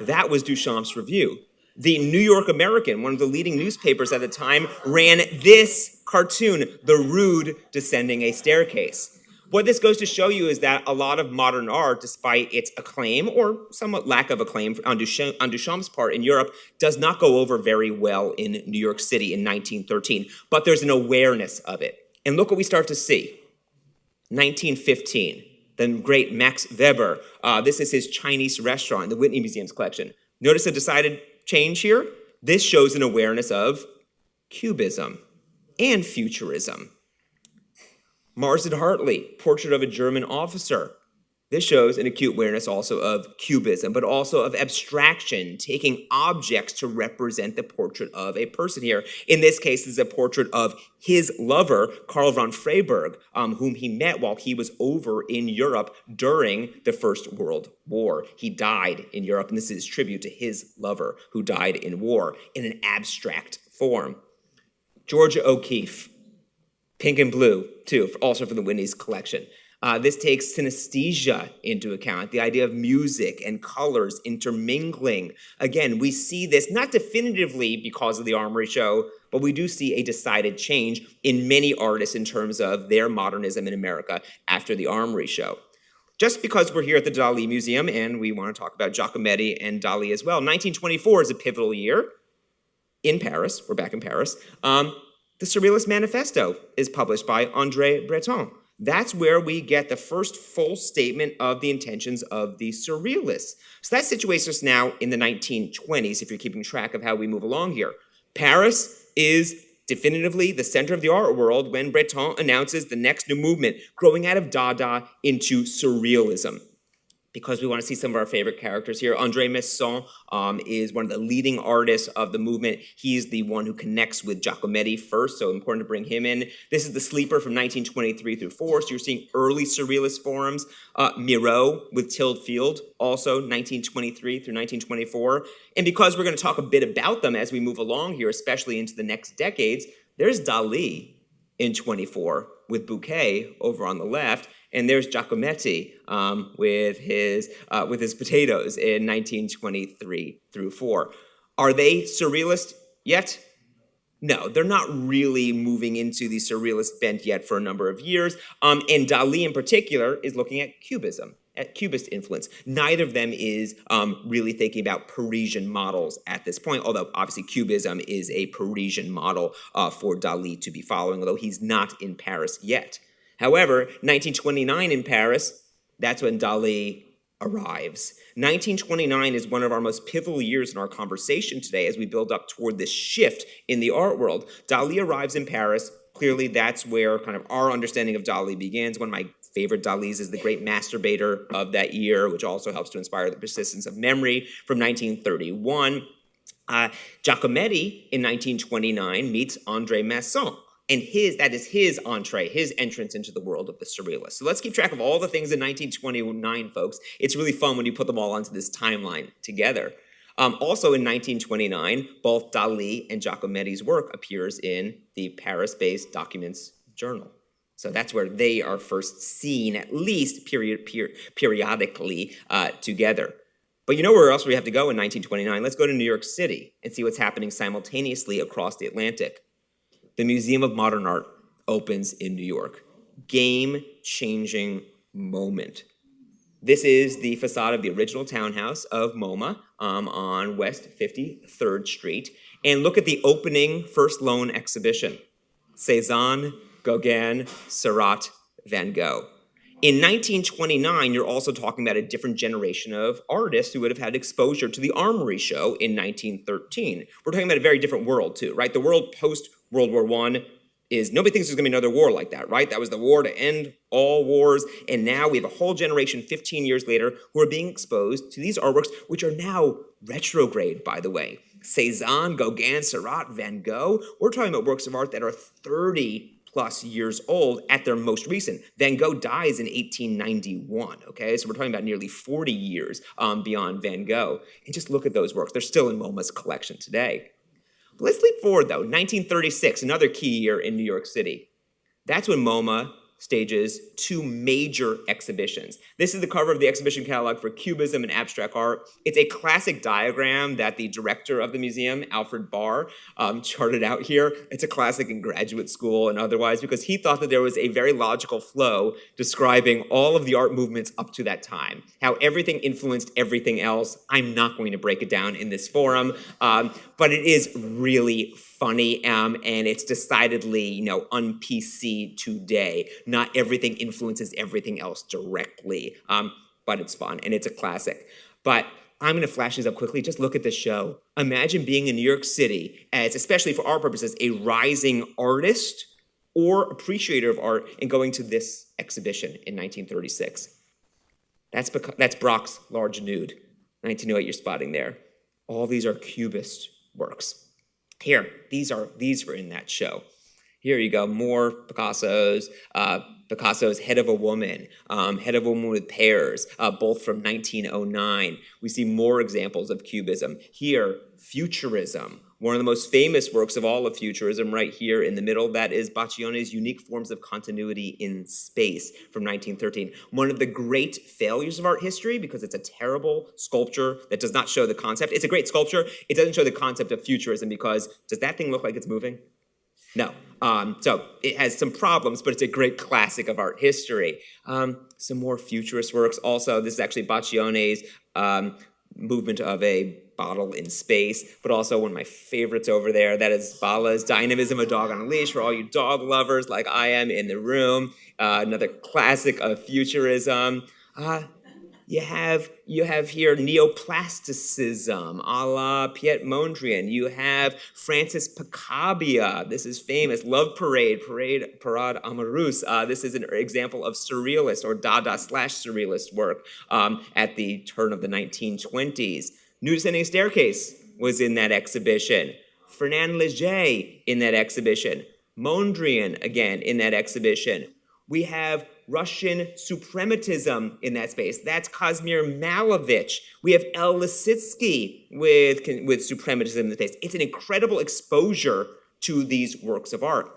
That was Duchamp's review. The New York American, one of the leading newspapers at the time, ran this cartoon, The Rude Descending a Staircase. What this goes to show you is that a lot of modern art, despite its acclaim, or somewhat lack of acclaim on Duchamp's part in Europe, does not go over very well in New York City in 1913. But there's an awareness of it. And look what we start to see. 1915, the great Max Weber. This is his Chinese restaurant in the Whitney Museum's collection. Notice a decided change here? This shows an awareness of Cubism and Futurism. Marsden Hartley, Portrait of a German Officer. This shows an acute awareness also of Cubism, but also of abstraction, taking objects to represent the portrait of a person here. In this case, this is a portrait of his lover, Karl von Freyberg, whom he met while he was over in Europe during the First World War. He died in Europe, and this is tribute to his lover who died in war in an abstract form. Georgia O'Keeffe, Pink and Blue, too, also from the Whitney's collection. This takes synesthesia into account, the idea of music and colors intermingling. Again, we see this not definitively because of the Armory Show, but we do see a decided change in many artists in terms of their modernism in America after the Armory Show. Just because we're here at the Dalí Museum and we want to talk about Giacometti and Dalí as well, 1924 is a pivotal year in Paris. We're back in Paris. The Surrealist Manifesto is published by André Breton. That's where we get the first full statement of the intentions of the Surrealists. So that situates us now in the 1920s, if you're keeping track of how we move along here. Paris is definitively the center of the art world when Breton announces the next new movement, growing out of Dada into Surrealism. Because we want to see some of our favorite characters here. André Masson is one of the leading artists of the movement. He's the one who connects with Giacometti first, so important to bring him in. This is the sleeper from 1923 through 4, so you're seeing early Surrealist forms. Miro with Tilled Field, also 1923 through 1924. And because we're going to talk a bit about them as we move along here, especially into the next decades, there's Dalí in 24 with Bouquet over on the left. And there's Giacometti with his potatoes in 1923 through 4. Are they surrealist yet? No, they're not really moving into the surrealist bent yet for a number of years. And Dalí in particular is looking at Cubism, at Cubist influence. Neither of them is really thinking about Parisian models at this point, although obviously Cubism is a Parisian model for Dalí to be following, although he's not in Paris yet. However, 1929 in Paris, that's when Dalí arrives. 1929 is one of our most pivotal years in our conversation today as we build up toward this shift in the art world. Dalí arrives in Paris. Clearly, that's where kind of our understanding of Dalí begins. One of my favorite Dalís is The Great Masturbator of that year, which also helps to inspire The Persistence of Memory from 1931. Giacometti in 1929 meets André Masson. And that is his entree, his entrance into the world of the Surrealists. So let's keep track of all the things in 1929, folks. It's really fun when you put them all onto this timeline together. Also in 1929, both Dalí and Giacometti's work appears in the Paris-based Documents Journal. So that's where they are first seen, at least periodically together. But you know where else we have to go in 1929? Let's go to New York City and see what's happening simultaneously across the Atlantic. The Museum of Modern Art opens in New York. Game-changing moment. This is the facade of the original townhouse of MoMA on West 53rd Street. And look at the opening first loan exhibition. Cézanne, Gauguin, Seurat, Van Gogh. In 1929, you're also talking about a different generation of artists who would have had exposure to the Armory Show in 1913. We're talking about a very different world, too, right? The world post-World War I is, nobody thinks there's going to be another war like that, right? That was the war to end all wars. And now we have a whole generation 15 years later who are being exposed to these artworks, which are now retrograde, by the way. Cézanne, Gauguin, Seurat, Van Gogh. We're talking about works of art that are 30 plus years old at their most recent. Van Gogh dies in 1891, okay? So we're talking about nearly 40 years beyond Van Gogh. And just look at those works. They're still in MoMA's collection today. But let's leap forward, though. 1936, another key year in New York City. That's when MoMA stages two major exhibitions. This is the cover of the exhibition catalog for Cubism and abstract art. It's a classic diagram that the director of the museum, Alfred Barr, charted out here. It's a classic in graduate school and otherwise because he thought that there was a very logical flow describing all of the art movements up to that time, how everything influenced everything else. I'm not going to break it down in this forum, but it is really funny, and it's decidedly, un-PC today. Not everything influences everything else directly, but it's fun, and it's a classic. But I'm going to flash these up quickly. Just look at this show. Imagine being in New York City as, especially for our purposes, a rising artist or appreciator of art and going to this exhibition in 1936. That's Brock's Large Nude, 1908 you're spotting there. All these are Cubist works. Here, these were in that show. Here you go, more Picasso's. Picasso's Head of a Woman with Pears, both from 1909. We see more examples of Cubism. Here, Futurism, one of the most famous works of all of Futurism right here in the middle. That is Baccione's Unique Forms of Continuity in Space from 1913. One of the great failures of art history because it's a terrible sculpture that does not show the concept. It's a great sculpture. It doesn't show the concept of Futurism because does that thing look like it's moving? No. So it has some problems, but it's a great classic of art history. Some more futurist works. Also, this is actually Baccione's movement of a bottle in space, but also one of my favorites over there. That is Bala's Dynamism, a Dog on a Leash, for all you dog lovers like I am in the room. Another classic of futurism. You have here neoplasticism, a la Piet Mondrian. You have Francis Picabia. This is famous. Love Parade Amoureuse. This is an example of surrealist or Dada/surrealist work at the turn of the 1920s. New Descending Staircase was in that exhibition. Fernand Léger in that exhibition. Mondrian, again, in that exhibition. We have Russian suprematism in that space. That's Kazimir Malevich. We have El Lissitzky with suprematism in the space. It's an incredible exposure to these works of art.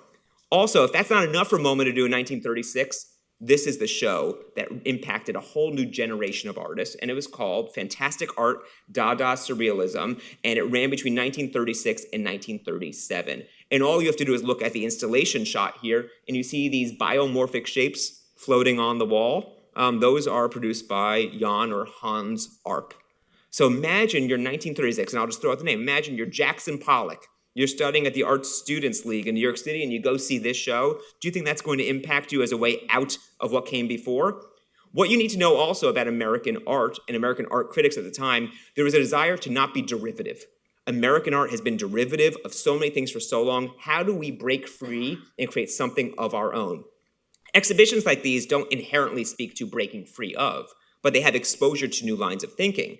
Also, if that's not enough for MoMA to do in 1936, this is the show that impacted a whole new generation of artists, and it was called Fantastic Art, Dada Surrealism, and it ran between 1936 and 1937. And all you have to do is look at the installation shot here, and you see these biomorphic shapes floating on the wall. Those are produced by Jan or Hans Arp. So imagine you're 1936, and I'll just throw out the name. Imagine you're Jackson Pollock. You're studying at the Art Students League in New York City, and you go see this show. Do you think that's going to impact you as a way out of what came before? What you need to know also about American art and American art critics at the time, there was a desire to not be derivative. American art has been derivative of so many things for so long. How do we break free and create something of our own? Exhibitions like these don't inherently speak to breaking free of, but they have exposure to new lines of thinking.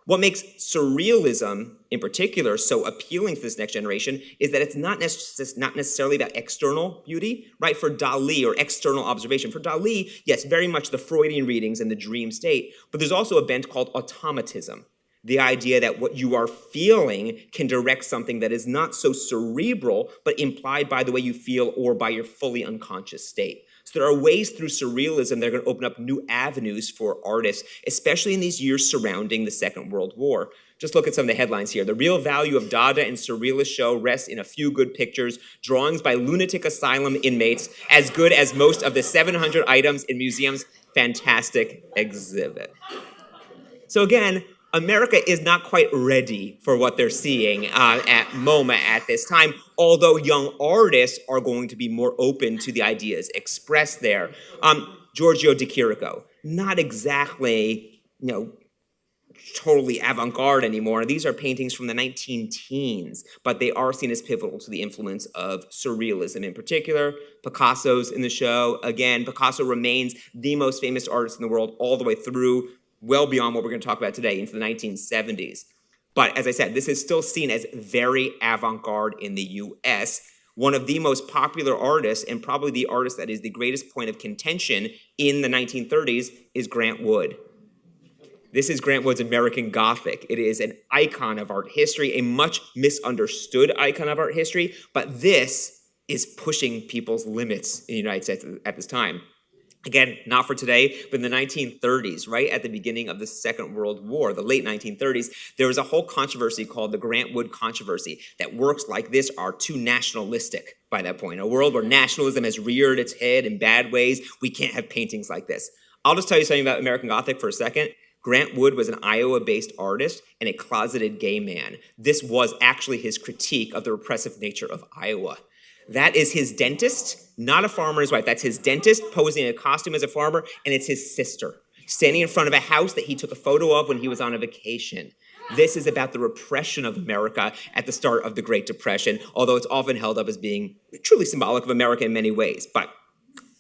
What makes surrealism, in particular, so appealing to this next generation is that it's not necessarily about external beauty, right? For Dalí, or external observation. For Dalí, yes, very much the Freudian readings and the dream state, but there's also a bent called automatism. The idea that what you are feeling can direct something that is not so cerebral, but implied by the way you feel or by your fully unconscious state. So there are ways through surrealism that are going to open up new avenues for artists, especially in these years surrounding the Second World War. Just look at some of the headlines here. The real value of Dada and Surrealist show rests in a few good pictures, drawings by lunatic asylum inmates, as good as most of the 700 items in museums' fantastic exhibit. So again, America is not quite ready for what they're seeing at MoMA at this time, although young artists are going to be more open to the ideas expressed there. Giorgio de Chirico, not exactly, totally avant-garde anymore. These are paintings from the 19-teens, but they are seen as pivotal to the influence of surrealism in particular. Picasso's in the show. Again, Picasso remains the most famous artist in the world all the way through, well beyond what we're going to talk about today, into the 1970s. But as I said, this is still seen as very avant-garde in the US. One of the most popular artists, and probably the artist that is the greatest point of contention in the 1930s, is Grant Wood. This is Grant Wood's American Gothic. It is an icon of art history, a much misunderstood icon of art history, but this is pushing people's limits in the United States at this time. Again, not for today, but in the 1930s, right at the beginning of the Second World War, the late 1930s, there was a whole controversy called the Grant Wood controversy that works like this are too nationalistic by that point. A world where nationalism has reared its head in bad ways. We can't have paintings like this. I'll just tell you something about American Gothic for a second. Grant Wood was an Iowa-based artist and a closeted gay man. This was actually his critique of the repressive nature of Iowa. That is his dentist, not a farmer's wife. That's his dentist posing in a costume as a farmer, and it's his sister standing in front of a house that he took a photo of when he was on a vacation. This is about the repression of America at the start of the Great Depression, although it's often held up as being truly symbolic of America in many ways. But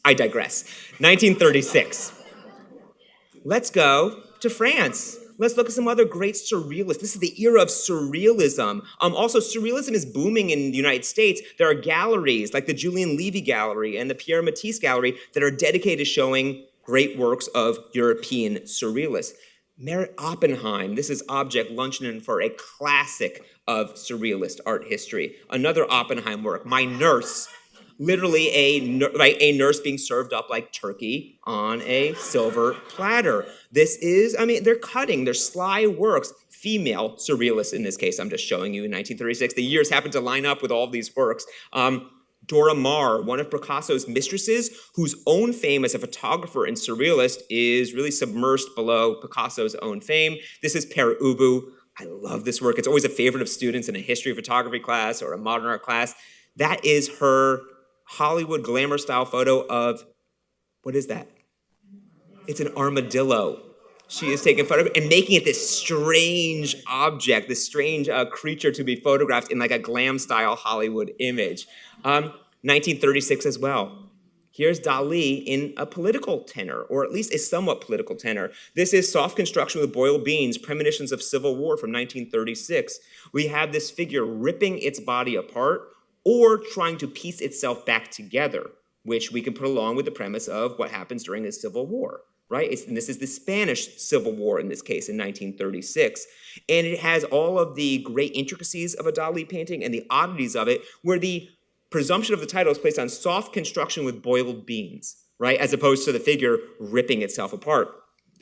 I digress. 1936. Let's go to France. Let's look at some other great surrealists. This is the era of surrealism. Also, surrealism is booming in the United States. There are galleries like the Julian Levy Gallery and the Pierre Matisse Gallery that are dedicated to showing great works of European surrealists. Merritt Oppenheim, this is Object Luncheon for a classic of surrealist art history. Another Oppenheim work, My Nurse. Literally a nurse being served up like turkey on a silver platter. This is, they're cutting, they're sly works. Female surrealists in this case, I'm just showing you in 1936. The years happen to line up with all of these works. Dora Maar, one of Picasso's mistresses, whose own fame as a photographer and surrealist is really submersed below Picasso's own fame. This is Pere Ubu. I love this work. It's always a favorite of students in a history of photography class or a modern art class. That is her Hollywood glamour style photo of, what is that? It's an armadillo. She is taking a photo and making it this strange object, this strange creature to be photographed in like a glam style Hollywood image. 1936 as well. Here's Dalí in a political tenor, or at least a somewhat political tenor. This is Soft Construction with Boiled Beans, Premonitions of Civil War from 1936. We have this figure ripping its body apart or trying to piece itself back together, which we can put along with the premise of what happens during the Civil War, right? And this is the Spanish Civil War in this case in 1936. And it has all of the great intricacies of a Dalí painting and the oddities of it, where the presumption of the title is placed on soft construction with boiled beans, right? As opposed to the figure ripping itself apart.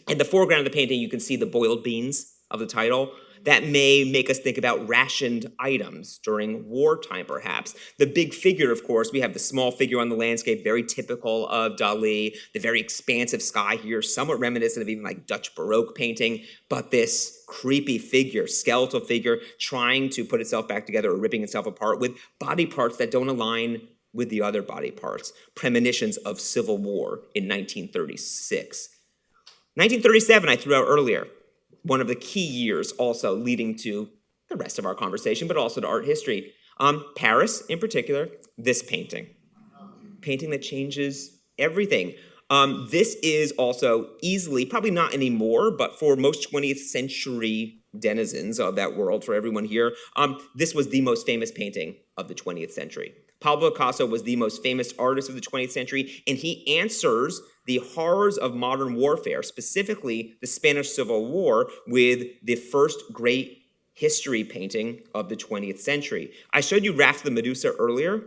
In the foreground of the painting, you can see the boiled beans of the title. That may make us think about rationed items during wartime, perhaps. The big figure, of course, we have the small figure on the landscape, very typical of Dalí, the very expansive sky here, somewhat reminiscent of even like Dutch Baroque painting, but this creepy figure, skeletal figure, trying to put itself back together or ripping itself apart with body parts that don't align with the other body parts. Premonitions of Civil War in 1936. 1937, I threw out earlier. One of the key years also leading to the rest of our conversation, but also to art history. Paris, in particular, this painting. Painting that changes everything. This is also easily, probably not anymore, but for most 20th century denizens of that world, for everyone here, this was the most famous painting of the 20th century. Pablo Picasso was the most famous artist of the 20th century, and he answers the horrors of modern warfare, specifically the Spanish Civil War, with the first great history painting of the 20th century. I showed you Raft the Medusa earlier.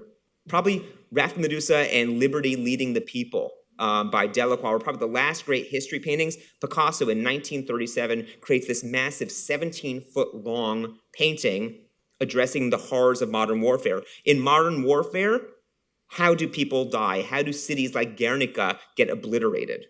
Probably Raft the Medusa and Liberty Leading the People by Delacroix were probably the last great history paintings. Picasso in 1937 creates this massive 17-foot-long painting addressing the horrors of modern warfare. In modern warfare, how do people die? How do cities like Guernica get obliterated?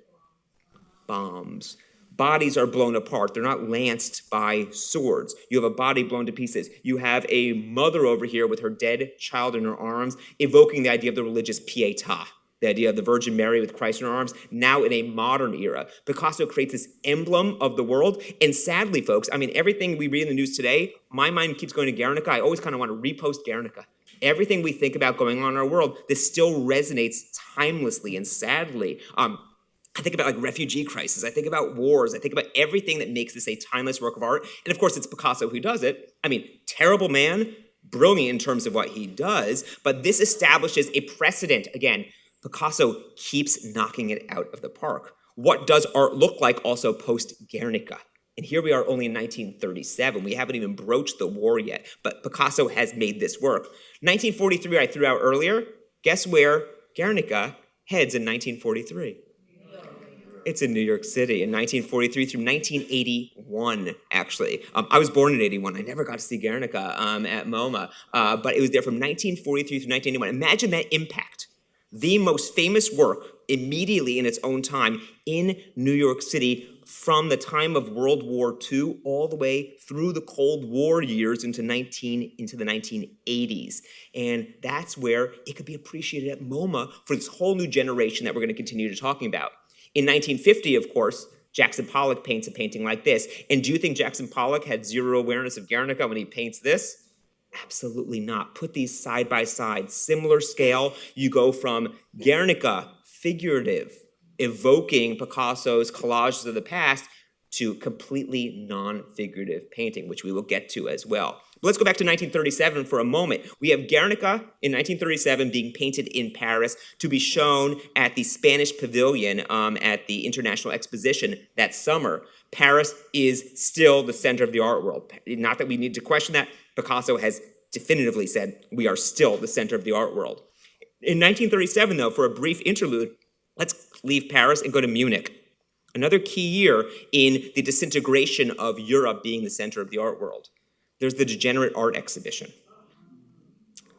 Bombs. Bodies are blown apart. They're not lanced by swords. You have a body blown to pieces. You have a mother over here with her dead child in her arms, evoking the idea of the religious Pietà, the idea of the Virgin Mary with Christ in her arms, now in a modern era. Picasso creates this emblem of the world. And sadly, folks, everything we read in the news today, my mind keeps going to Guernica. I always kind of want to repost Guernica. Everything we think about going on in our world, this still resonates timelessly and sadly. I think about like refugee crisis. I think about wars. I think about everything that makes this a timeless work of art. And of course, it's Picasso who does it. Terrible man, brilliant in terms of what he does, but this establishes a precedent. Again, Picasso keeps knocking it out of the park. What does art look like also post-Guernica? And here we are only in 1937. We haven't even broached the war yet, but Picasso has made this work. 1943, I threw out earlier. Guess where Guernica heads in 1943? It's in New York City in 1943 through 1981, actually. I was born in 81. I never got to see Guernica at MoMA, but it was there from 1943 through 1981. Imagine that impact. The most famous work immediately in its own time in New York City from the time of World War II all the way through the Cold War years into the 1980s. And that's where it could be appreciated at MoMA for this whole new generation that we're going to continue to talking about. In 1950, of course, Jackson Pollock paints a painting like this. And do you think Jackson Pollock had zero awareness of Guernica when he paints this? Absolutely not. Put these side by side, similar scale. You go from Guernica, figurative, evoking Picasso's collages of the past, to completely non-figurative painting, which we will get to as well. But let's go back to 1937 for a moment. We have Guernica in 1937 being painted in Paris to be shown at the Spanish Pavilion at the International Exposition that summer. Paris is still the center of the art world. Not that we need to question that. Picasso has definitively said we are still the center of the art world. In 1937, though, for a brief interlude, let's leave Paris and go to Munich. Another key year in the disintegration of Europe being the center of the art world. There's the Degenerate Art Exhibition.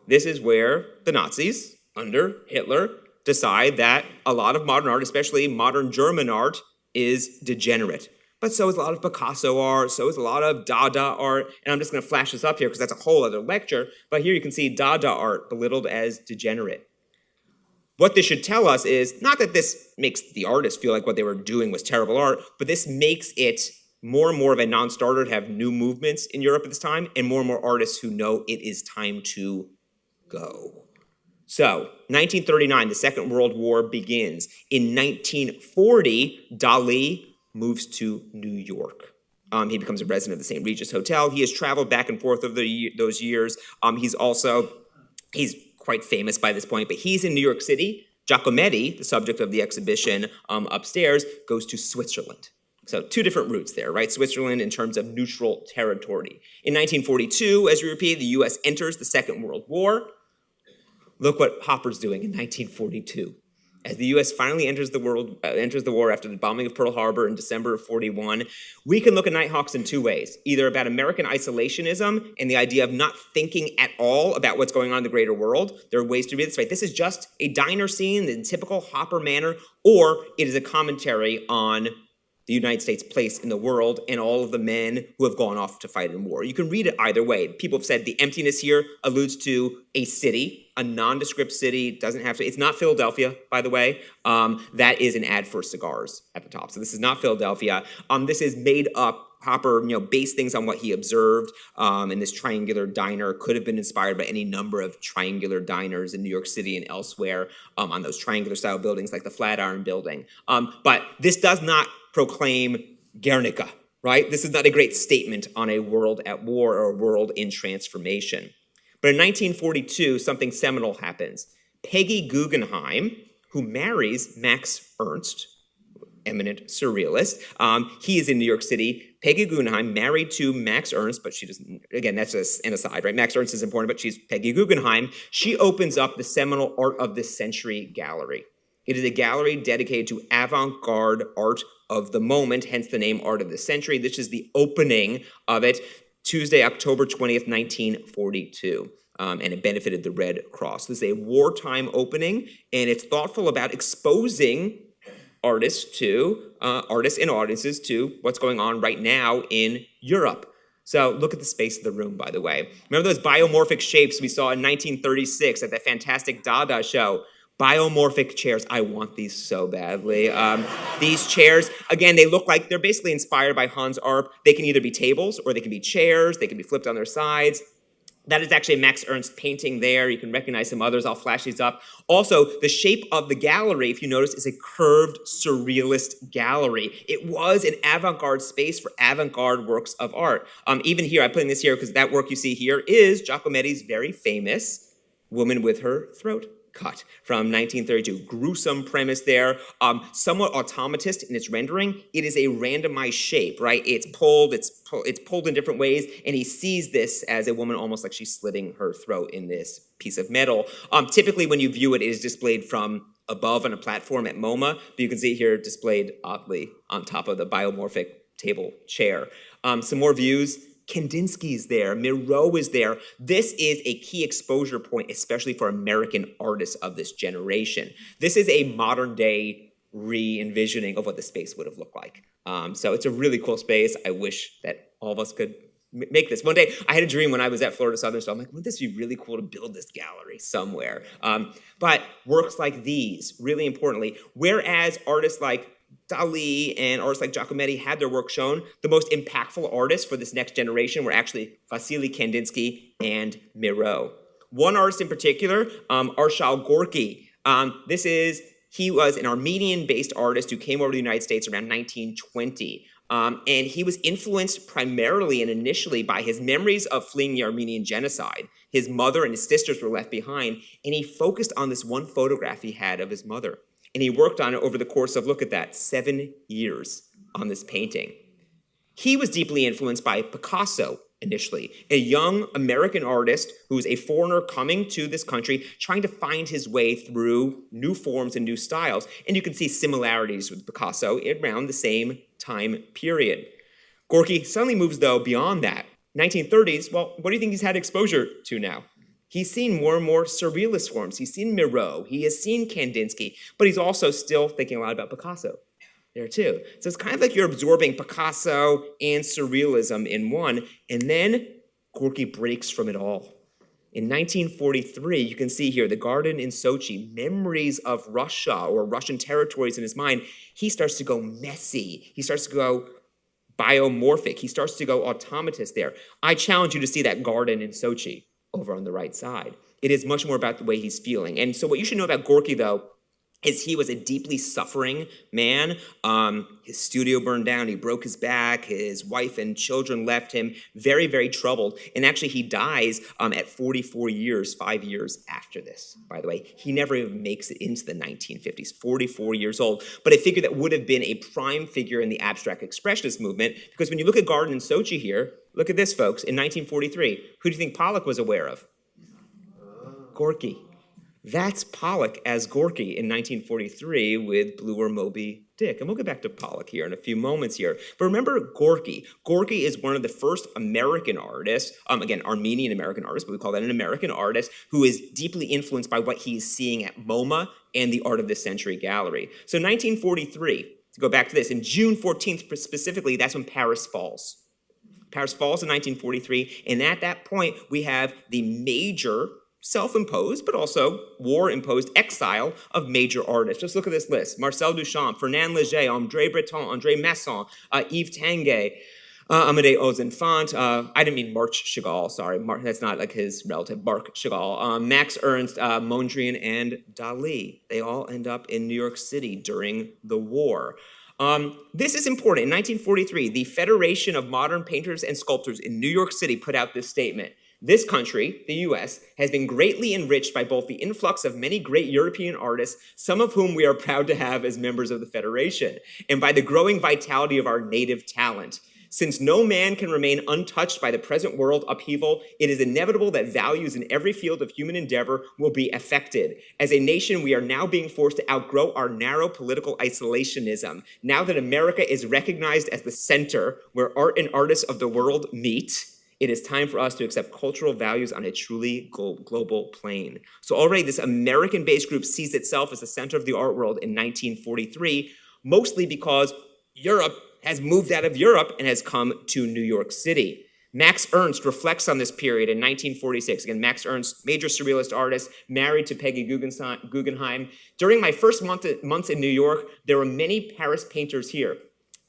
This is where the Nazis, under Hitler, decide that a lot of modern art, especially modern German art, is degenerate. But so is a lot of Picasso art, so is a lot of Dada art, and I'm just going to flash this up here because that's a whole other lecture, but here you can see Dada art belittled as degenerate. What this should tell us is not that this makes the artists feel like what they were doing was terrible art, but this makes it more and more of a non-starter to have new movements in Europe at this time, and more artists who know it is time to go. So, 1939, the Second World War begins. In 1940, Dalí moves to New York. He becomes a resident of the St. Regis Hotel. He has traveled back and forth over those years. He's quite famous by this point, but he's in New York City. Giacometti, the subject of the exhibition upstairs, goes to Switzerland. So two different routes there, right? Switzerland in terms of neutral territory. In 1942, as we repeat, the U.S. enters the Second World War. Look what Hopper's doing in 1942. As the U.S. finally enters the war after the bombing of Pearl Harbor in December of 41, we can look at Nighthawks in two ways, either about American isolationism and the idea of not thinking at all about what's going on in the greater world. There are ways to read this, right? This is just a diner scene in typical Hopper manner, or it is a commentary on the United States' place in the world and all of the men who have gone off to fight in war. You can read it either way. People have said the emptiness here alludes to a city, a nondescript city. Doesn't have to. It's not Philadelphia, by the way. That is an ad for cigars at the top. So this is not Philadelphia. This is made up. Hopper, based things on what he observed, and this triangular diner could have been inspired by any number of triangular diners in New York City and elsewhere on those triangular-style buildings like the Flatiron Building. But this does not proclaim Guernica, right? This is not a great statement on a world at war or a world in transformation. But in 1942, something seminal happens. Peggy Guggenheim, who marries Max Ernst, eminent surrealist. He is in New York City. Peggy Guggenheim, married to Max Ernst, but she doesn't, again, that's just an aside, right? Max Ernst is important, but she's Peggy Guggenheim. She opens up the seminal Art of the Century gallery. It is a gallery dedicated to avant-garde art of the moment, hence the name Art of the Century. This is the opening of it, Tuesday, October 20th, 1942. And it benefited the Red Cross. This is a wartime opening, and it's thoughtful about exposing artists and audiences to what's going on right now in Europe. So look at the space of the room, by the way. Remember those biomorphic shapes we saw in 1936 at that fantastic Dada show? Biomorphic chairs. I want these so badly. These chairs, again, they look like they're basically inspired by Hans Arp. They can either be tables or they can be chairs. They can be flipped on their sides. That is actually a Max Ernst painting there. You can recognize some others. I'll flash these up. Also, the shape of the gallery, if you notice, is a curved surrealist gallery. It was an avant-garde space for avant-garde works of art. Even here, I'm putting this here because that work you see here is Giacometti's very famous Woman with Her Throat Cut from 1932. Gruesome premise there, somewhat automatist in its rendering. It is a randomized shape, right? It's pulled in different ways, and he sees this as a woman almost like she's slitting her throat in this piece of metal. Typically, when you view it, it is displayed from above on a platform at MoMA, but you can see it here displayed oddly on top of the biomorphic table chair. Some more views. Kandinsky's there, Miro is there. This is a key exposure point, especially for American artists of this generation. This is a modern day re-envisioning of what the space would have looked like. So it's a really cool space. I wish that all of us could make this. One day, I had a dream when I was at Florida Southern, so I'm like, wouldn't this be really cool to build this gallery somewhere? But works like these, really importantly, whereas artists like Dalí and artists like Giacometti had their work shown, the most impactful artists for this next generation were actually Vasily Kandinsky and Miro. One artist in particular, Arshal Gorky. He was an Armenian-based artist who came over to the United States around 1920. And he was influenced primarily and initially by his memories of fleeing the Armenian genocide. His mother and his sisters were left behind, and he focused on this one photograph he had of his mother. And he worked on it over the course of, look at that, 7 years on this painting. He was deeply influenced by Picasso initially, a young American artist who was a foreigner coming to this country, trying to find his way through new forms and new styles. And you can see similarities with Picasso around the same time period. Gorky suddenly moves, though, beyond that. 1930s, well, what do you think he's had exposure to now? He's seen more and more surrealist forms. He's seen Miro. He has seen Kandinsky. But he's also still thinking a lot about Picasso there, too. So it's kind of like you're absorbing Picasso and surrealism in one. And then Gorky breaks from it all. In 1943, you can see here the garden in Sochi, memories of Russia or Russian territories in his mind. He starts to go messy. He starts to go biomorphic. He starts to go automatist there. I challenge you to see that garden in Sochi over on the right side. It is much more about the way he's feeling. And so what you should know about Gorky, though, is he was a deeply suffering man. His studio burned down. He broke his back. His wife and children left him. Very, very troubled. And actually, he dies at 44 years, 5 years after this, by the way. He never even makes it into the 1950s, 44 years old. But a figure that would have been a prime figure in the abstract expressionist movement, because when you look at Garden in Sochi here, look at this, folks. In 1943, who do you think Pollock was aware of? Gorky. That's Pollock as Gorky in 1943 with Blue or Moby Dick. And we'll get back to Pollock here in a few moments here. But remember Gorky. Gorky is one of the first American artists, again, Armenian-American artist, but we call that an American artist, who is deeply influenced by what he is seeing at MoMA and the Art of this Century Gallery. So 1943, to go back to this, in June 14th specifically, that's when Paris falls. Paris falls in 1943, and at that point, we have the major self-imposed, but also war-imposed exile of major artists. Just look at this list. Marcel Duchamp, Fernand Léger, André Breton, André Masson, Yves Tanguy, Amédée Ozenfant. I didn't mean Marc Chagall, sorry. That's not like his relative, Marc Chagall. Max Ernst, Mondrian, and Dalí. They all end up in New York City during the war. This is important. In 1943, the Federation of Modern Painters and Sculptors in New York City put out this statement. This country, the US, has been greatly enriched by both the influx of many great European artists, some of whom we are proud to have as members of the Federation, and by the growing vitality of our native talent. Since no man can remain untouched by the present world upheaval, it is inevitable that values in every field of human endeavor will be affected. As a nation, we are now being forced to outgrow our narrow political isolationism. Now that America is recognized as the center where art and artists of the world meet, it is time for us to accept cultural values on a truly global plane. So already this American-based group sees itself as the center of the art world in 1943, mostly because Europe has moved out of Europe and has come to New York City. Max Ernst reflects on this period in 1946. Again, Max Ernst, major surrealist artist, married to Peggy Guggenheim. During my first months in New York, there were many Paris painters here.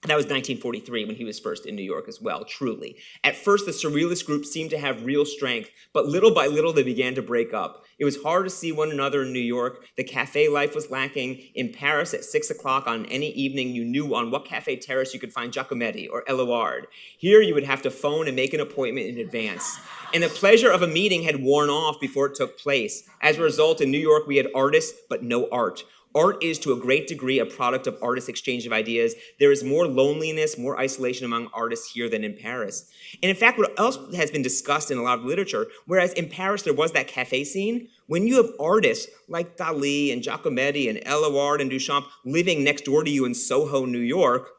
That was 1943 when he was first in New York as well, truly. At first, the Surrealist group seemed to have real strength, but little by little they began to break up. It was hard to see one another in New York. The cafe life was lacking. In Paris, at 6 o'clock on any evening, you knew on what cafe terrace you could find Giacometti or Éluard. Here, you would have to phone and make an appointment in advance. And the pleasure of a meeting had worn off before it took place. As a result, in New York, we had artists, but no art. Art is, to a great degree, a product of artists' exchange of ideas. There is more loneliness, more isolation among artists here than in Paris. And in fact, what else has been discussed in a lot of literature, whereas in Paris there was that cafe scene, when you have artists like Dalí and Giacometti and Éluard and Duchamp living next door to you in Soho, New York,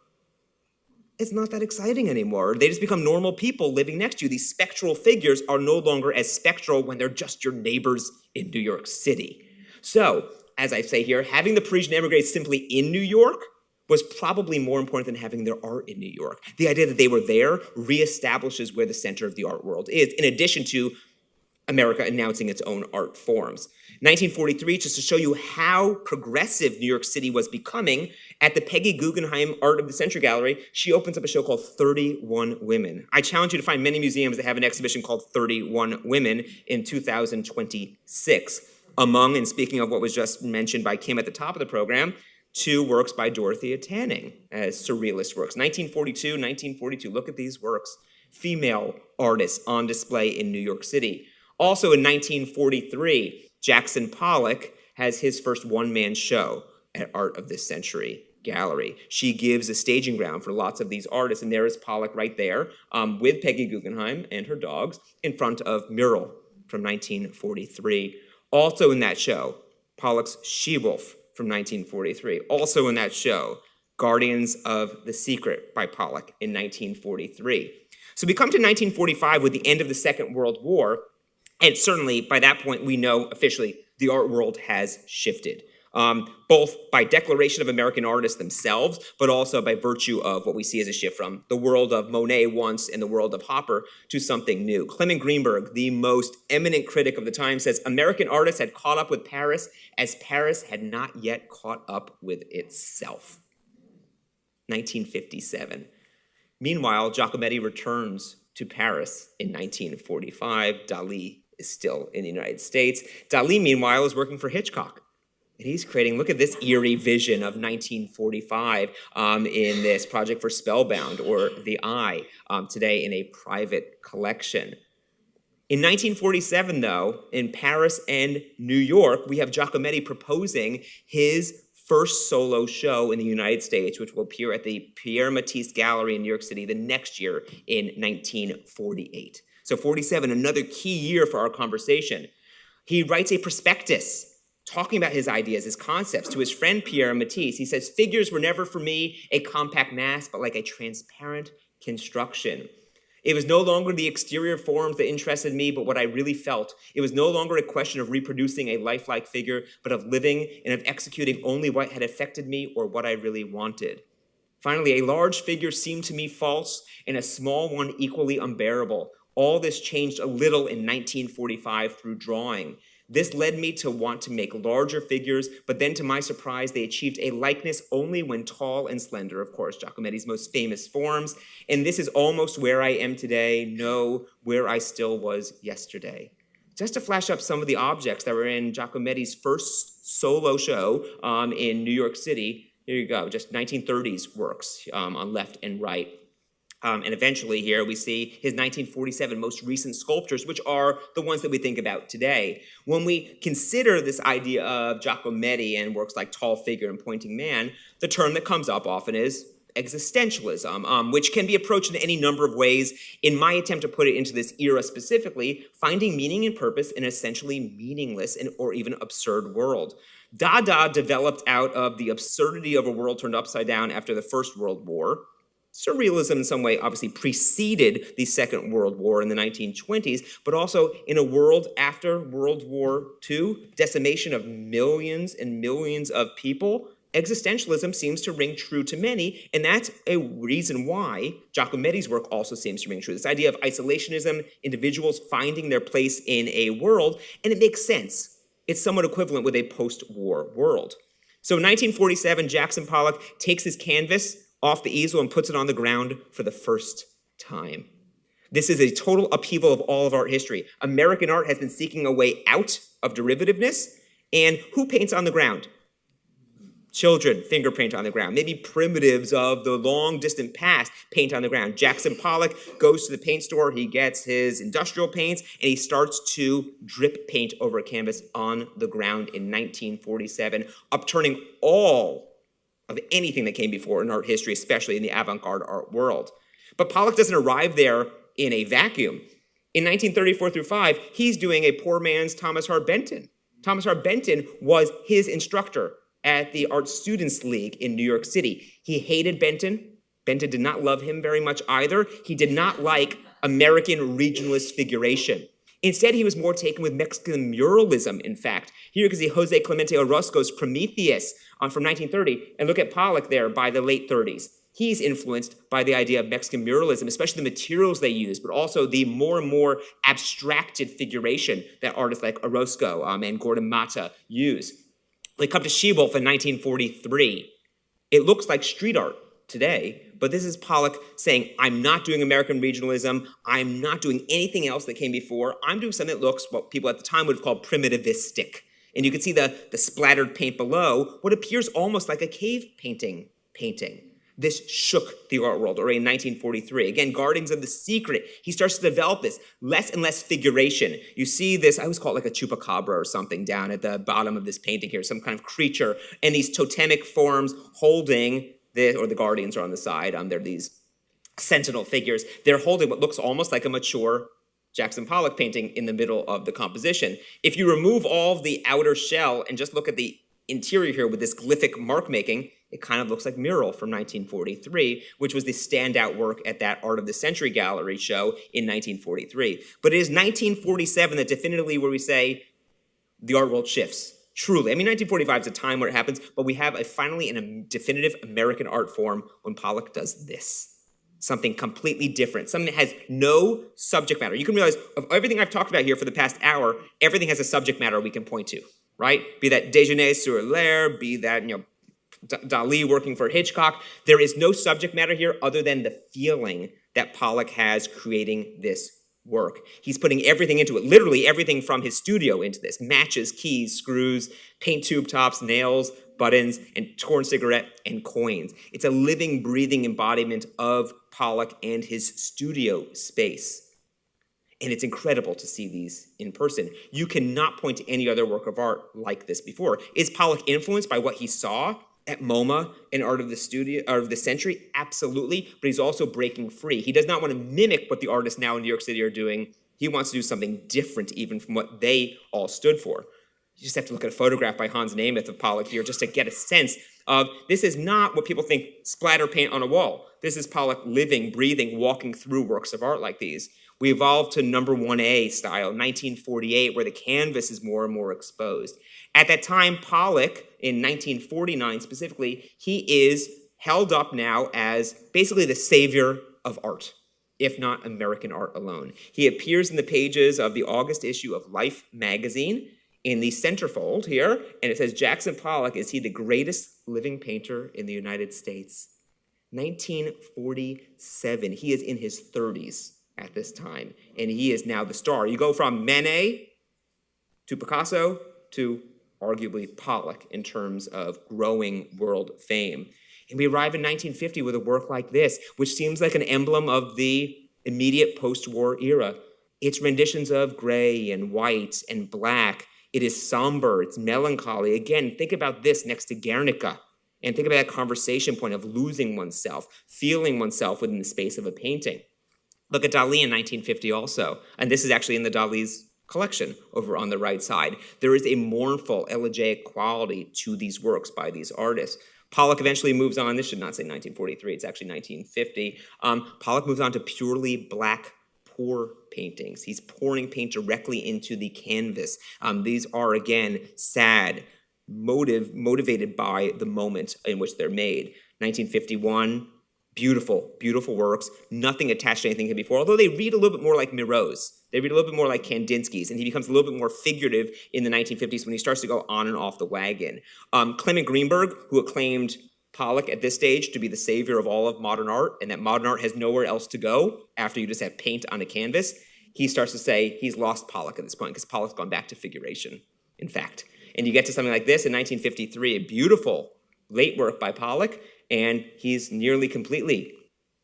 it's not that exciting anymore. They just become normal people living next to you. These spectral figures are no longer as spectral when they're just your neighbors in New York City. So, as I say here, having the Parisian emigres simply in New York was probably more important than having their art in New York. The idea that they were there reestablishes where the center of the art world is, in addition to America announcing its own art forms. 1943, just to show you how progressive New York City was becoming, at the Peggy Guggenheim Art of the Century Gallery, she opens up a show called 31 Women. I challenge you to find many museums that have an exhibition called 31 Women in 2026. Among, and speaking of what was just mentioned by Kim at the top of the program, 2 works by Dorothea Tanning as surrealist works. 1942, look at these works. Female artists on display in New York City. Also in 1943, Jackson Pollock has his first one-man show at Art of this Century Gallery. She gives a staging ground for lots of these artists, and there is Pollock right there with Peggy Guggenheim and her dogs in front of Mural from 1943. Also in that show, Pollock's She-Wolf from 1943. Also in that show, Guardians of the Secret by Pollock in 1943. So we come to 1945 with the end of the Second World War, and certainly by that point we know officially the art world has shifted. Both by declaration of American artists themselves, but also by virtue of what we see as a shift from the world of Monet once and the world of Hopper to something new. Clement Greenberg, the most eminent critic of the time, says American artists had caught up with Paris as Paris had not yet caught up with itself. 1957. Meanwhile, Giacometti returns to Paris in 1945. Dalí is still in the United States. Dalí, meanwhile, is working for Hitchcock. And he's creating, look at this eerie vision of 1945 in this project for Spellbound, or The Eye, today in a private collection. In 1947, though, in Paris and New York, we have Giacometti proposing his first solo show in the United States, which will appear at the Pierre Matisse Gallery in New York City the next year in 1948. So 47, another key year for our conversation. He writes a prospectus talking about his ideas, his concepts, to his friend Pierre Matisse. He says, figures were never for me a compact mass, but like a transparent construction. It was no longer the exterior forms that interested me, but what I really felt. It was no longer a question of reproducing a lifelike figure, but of living and of executing only what had affected me or what I really wanted. Finally, a large figure seemed to me false and a small one equally unbearable. All this changed a little in 1945 through drawing. This led me to want to make larger figures, but then to my surprise, they achieved a likeness only when tall and slender, of course, Giacometti's most famous forms. And this is almost where I am today, no, where I still was yesterday. Just to flash up some of the objects that were in Giacometti's first solo show in New York City, here you go, just 1930s works on left and right. And eventually here we see his 1947 most recent sculptures, which are the ones that we think about today. When we consider this idea of Giacometti and works like Tall Figure and Pointing Man, the term that comes up often is existentialism, which can be approached in any number of ways. In my attempt to put it into this era specifically, finding meaning and purpose in an essentially meaningless or even absurd world. Dada developed out of the absurdity of a world turned upside down after the First World War. Surrealism in some way obviously preceded the Second World War in the 1920s, but also in a world after World War II, decimation of millions and millions of people, existentialism seems to ring true to many, and that's a reason why Giacometti's work also seems to ring true. This idea of isolationism, individuals finding their place in a world, and it makes sense. It's somewhat equivalent with a post-war world. So in 1947, Jackson Pollock takes his canvas, off the easel and puts it on the ground for the first time. This is a total upheaval of all of art history. American art has been seeking a way out of derivativeness, and who paints on the ground? Children fingerprint on the ground. Maybe primitives of the long distant past paint on the ground. Jackson Pollock goes to the paint store, he gets his industrial paints, and he starts to drip paint over a canvas on the ground in 1947, upturning all of anything that came before in art history, especially in the avant-garde art world. But Pollock doesn't arrive there in a vacuum. In 1934 through 5, he's doing a poor man's Thomas Hart Benton. Thomas Hart Benton was his instructor at the Art Students League in New York City. He hated Benton. Benton did not love him very much either. He did not like American regionalist figuration. Instead, he was more taken with Mexican muralism, in fact. Here you can see Jose Clemente Orozco's Prometheus from 1930, and look at Pollock there by the late 30s. He's influenced by the idea of Mexican muralism, especially the materials they use, but also the more and more abstracted figuration that artists like Orozco and Gordon Mata use. They come to She-Wolf in 1943. It looks like street art today, but this is Pollock saying, I'm not doing American regionalism. I'm not doing anything else that came before. I'm doing something that looks what people at the time would have called primitivistic. And you can see the splattered paint below, what appears almost like a cave painting. This shook the art world already in 1943. Again, Guardians of the Secret, he starts to develop this less and less figuration. You see this, I always call it like a chupacabra or something down at the bottom of this painting here, some kind of creature, and these totemic forms holding, or the guardians are on the side, they're these sentinel figures. They're holding what looks almost like a mature Jackson Pollock painting in the middle of the composition. If you remove all of the outer shell and just look at the interior here with this glyphic mark making, it kind of looks like Mural from 1943, which was the standout work at that Art of the Century Gallery show in 1943. But it is 1947 that definitively where we say the art world shifts. Truly. I mean, 1945 is a time where it happens, but we have finally a definitive American art form when Pollock does this. Something completely different, something that has no subject matter. You can realize of everything I've talked about here for the past hour, everything has a subject matter we can point to, right? Be that Déjeuner sur l'air, be that, Dalí working for Hitchcock. There is no subject matter here other than the feeling that Pollock has creating this work. He's putting everything into it, literally everything from his studio into this. Matches, keys, screws, paint tube tops, nails, buttons, and torn cigarette and coins. It's a living, breathing embodiment of Pollock and his studio space. And it's incredible to see these in person. You cannot point to any other work of art like this before. Is Pollock influenced by what he saw at MoMA in Art of the Century? Absolutely, but he's also breaking free. He does not want to mimic what the artists now in New York City are doing. He wants to do something different even from what they all stood for. You just have to look at a photograph by Hans Nemeth of Pollock here just to get a sense of this is not what people think splatter paint on a wall. This is Pollock living, breathing, walking through works of art like these. We evolved to number 1A style, 1948, where the canvas is more and more exposed. At that time, Pollock, in 1949 specifically, he is held up now as basically the savior of art, if not American art alone. He appears in the pages of the August issue of Life magazine in the centerfold here, and it says, Jackson Pollock, is he the greatest living painter in the United States? 1947, he is in his 30s at this time, and he is now the star. You go from Monet to Picasso to arguably Pollock in terms of growing world fame. And we arrive in 1950 with a work like this, which seems like an emblem of the immediate post-war era. It's renditions of gray and white and black. It is somber, it's melancholy. Again, think about this next to Guernica, and think about that conversation point of losing oneself, feeling oneself within the space of a painting. Look at Dalí in 1950 also, and this is actually in the Dalí's collection over on the right side. There is a mournful, elegiac quality to these works by these artists. Pollock eventually moves on. This should not say 1943. It's actually 1950. Pollock moves on to purely black pour paintings. He's pouring paint directly into the canvas. These are, again, sad, motivated by the moment in which they're made. 1951, beautiful, beautiful works. Nothing attached to anything before, although they read a little bit more like Miraut's. They read a little bit more like Kandinsky's, and he becomes a little bit more figurative in the 1950s when he starts to go on and off the wagon. Clement Greenberg, who acclaimed Pollock at this stage to be the savior of all of modern art, and that modern art has nowhere else to go after you just have paint on a canvas, he starts to say he's lost Pollock at this point because Pollock's gone back to figuration, in fact. And you get to something like this in 1953, a beautiful late work by Pollock, and he's nearly completely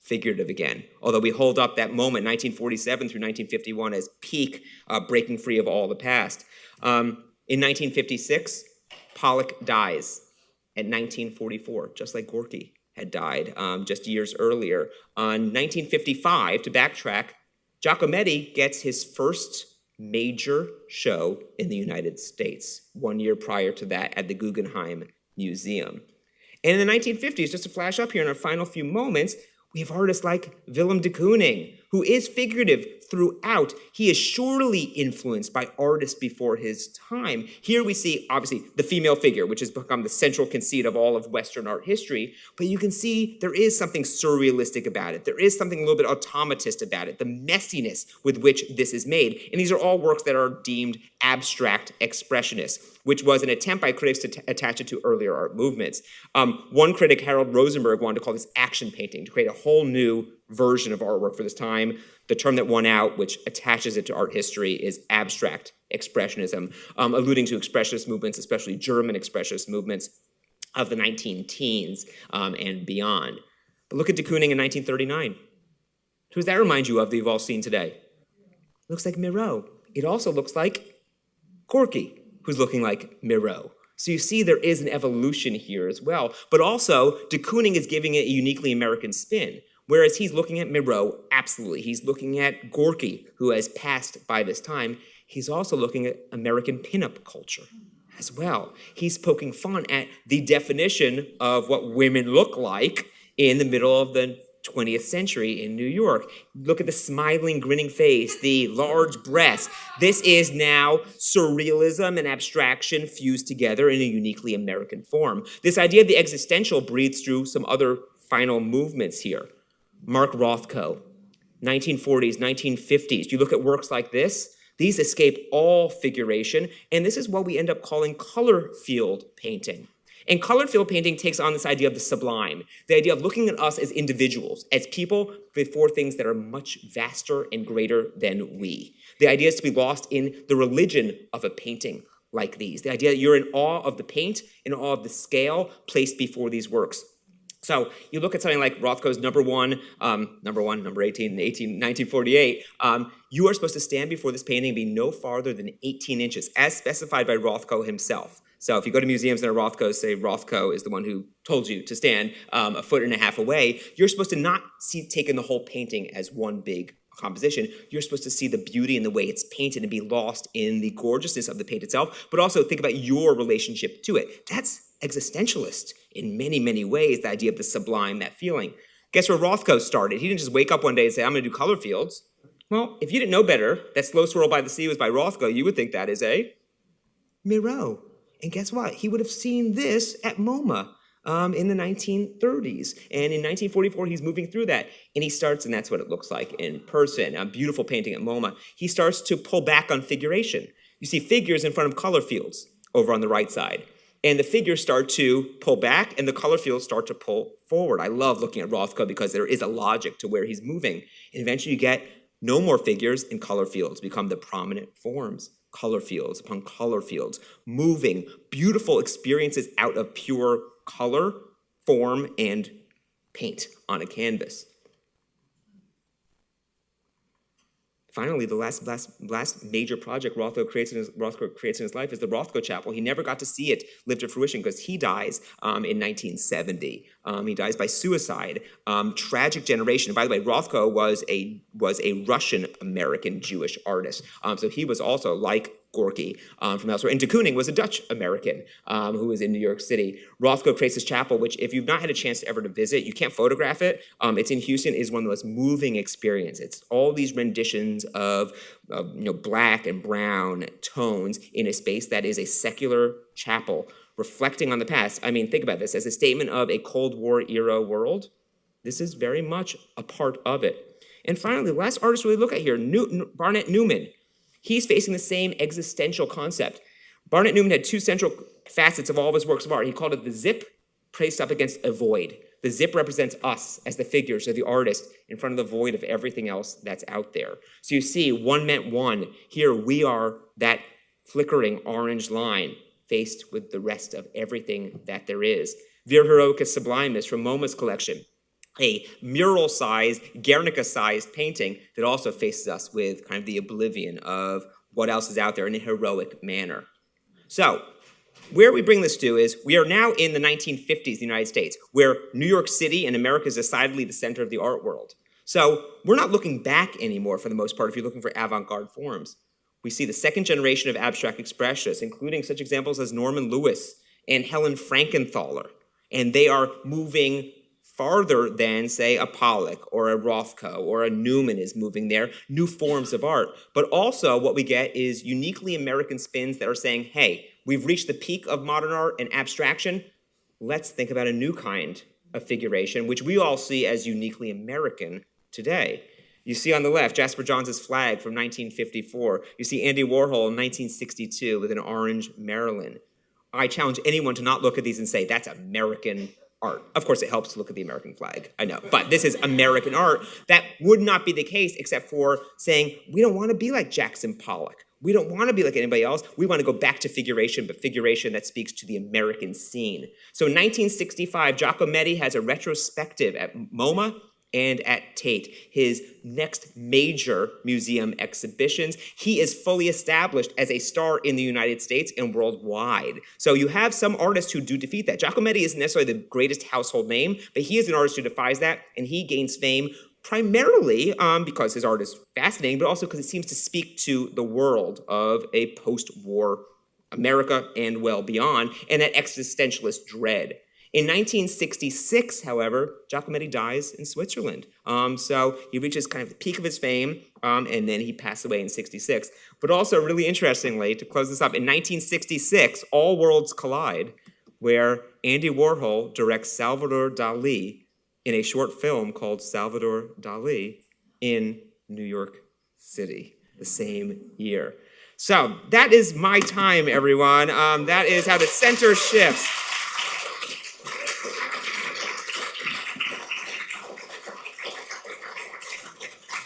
figurative again. Although we hold up that moment, 1947 through 1951, as peak breaking free of all the past. In 1956, Pollock dies at 1944, just like Gorky had died just years earlier. On 1955, to backtrack, Giacometti gets his first major show in the United States, 1 year prior to that at the Guggenheim Museum. And in the 1950s, just to flash up here in our final few moments, we have artists like Willem de Kooning, who is figurative throughout. He is surely influenced by artists before his time. Here we see, obviously, the female figure, which has become the central conceit of all of Western art history. But you can see there is something surrealistic about it. There is something a little bit automatist about it, the messiness with which this is made. And these are all works that are deemed abstract expressionists, which was an attempt by critics to attach it to earlier art movements. One critic, Harold Rosenberg, wanted to call this action painting, to create a whole new version of artwork for this time. The term that won out, which attaches it to art history, is abstract expressionism, alluding to expressionist movements, especially German expressionist movements of the 19-teens and beyond. But look at de Kooning in 1939. Who does that remind you of that you've all seen today? Looks like Miro. It also looks like Gorky, who's looking like Miro. So you see there is an evolution here as well. But also, de Kooning is giving it a uniquely American spin. Whereas he's looking at Miro, absolutely. He's looking at Gorky, who has passed by this time. He's also looking at American pinup culture as well. He's poking fun at the definition of what women look like in the middle of the 20th century in New York. Look at the smiling, grinning face, the large breasts. This is now surrealism and abstraction fused together in a uniquely American form. This idea of the existential breathes through some other final movements here. Mark Rothko, 1940s, 1950s. You look at works like this, these escape all figuration, and this is what we end up calling color field painting. And color field painting takes on this idea of the sublime, the idea of looking at us as individuals, as people before things that are much vaster and greater than we. The idea is to be lost in the religion of a painting like these. The idea that you're in awe of the paint, in awe of the scale placed before these works. So you look at something like Rothko's number 18, 1948, you are supposed to stand before this painting and be no farther than 18 inches, as specified by Rothko himself. So if you go to museums and a Rothko, say Rothko is the one who told you to stand a foot and a half away, you're supposed to not see taking the whole painting as one big composition. You're supposed to see the beauty in the way it's painted and be lost in the gorgeousness of the paint itself, but also think about your relationship to it. That's existentialist in many, many ways, the idea of the sublime, that feeling. Guess where Rothko started? He didn't just wake up one day and say, I'm going to do color fields. Well, if you didn't know better, that Slow Swirl by the Sea was by Rothko, you would think that is a Miro. And guess what? He would have seen this at MoMA in the 1930s. And in 1944, he's moving through that. And he starts, and that's what it looks like in person, a beautiful painting at MoMA. He starts to pull back on figuration. You see figures in front of color fields over on the right side. And the figures start to pull back, and the color fields start to pull forward. I love looking at Rothko because there is a logic to where he's moving. And eventually you get no more figures, and color fields become the prominent forms. Color fields upon color fields, moving, beautiful experiences out of pure color, form, and paint on a canvas. Finally, the last major project Rothko creates in his life is the Rothko Chapel. He never got to see it live to fruition because he dies in 1970. He dies by suicide. Tragic generation. And by the way, Rothko was a Russian-American Jewish artist. So he was also like Gorky from elsewhere. And de Kooning was a Dutch-American who was in New York City. Rothko creates this chapel, which if you've not had a chance to ever to visit, you can't photograph it. It's in Houston. It is one of the most moving experiences. It's all these renditions of black and brown tones in a space that is a secular chapel reflecting on the past. I mean, think about this. As a statement of a Cold War era world, this is very much a part of it. And finally, the last artist we look at here, Barnett Newman. He's facing the same existential concept. Barnett Newman had two central facets of all of his works of art. He called it the zip placed up against a void. The zip represents us as the figures or the artist in front of the void of everything else that's out there. So you see, one meant one. Here we are that flickering orange line faced with the rest of everything that there is. Vir Heroicus Sublimis from MoMA's collection, a mural-sized, Guernica-sized painting that also faces us with kind of the oblivion of what else is out there in a heroic manner. So, where we bring this to is we are now in the 1950s, the United States, where New York City and America is decidedly the center of the art world. So we're not looking back anymore for the most part if you're looking for avant-garde forms. We see the second generation of abstract expressionists, including such examples as Norman Lewis and Helen Frankenthaler. And they are moving farther than, say, a Pollock or a Rothko or a Newman is moving there, new forms of art. But also what we get is uniquely American spins that are saying, hey, we've reached the peak of modern art and abstraction. Let's think about a new kind of figuration, which we all see as uniquely American today. You see on the left, Jasper Johns' flag from 1954. You see Andy Warhol in 1962 with an orange Maryland. I challenge anyone to not look at these and say, that's American art. Of course, it helps to look at the American flag, I know, but this is American art. That would not be the case except for saying, we don't want to be like Jackson Pollock. We don't want to be like anybody else. We want to go back to figuration, but figuration that speaks to the American scene. So in 1965, Giacometti has a retrospective at MoMA and at Tate, his next major museum exhibitions. He is fully established as a star in the United States and worldwide. So you have some artists who do defeat that. Giacometti isn't necessarily the greatest household name, but he is an artist who defies that, and he gains fame primarily because his art is fascinating, but also because it seems to speak to the world of a post-war America and well beyond, and that existentialist dread. In 1966, however, Giacometti dies in Switzerland. So he reaches kind of the peak of his fame, and then he passed away in 66. But also, really interestingly, to close this up, in 1966, All Worlds Collide, where Andy Warhol directs Salvador Dalí in a short film called Salvador Dalí in New York City, the same year. So that is my time, everyone. That is how the center shifts.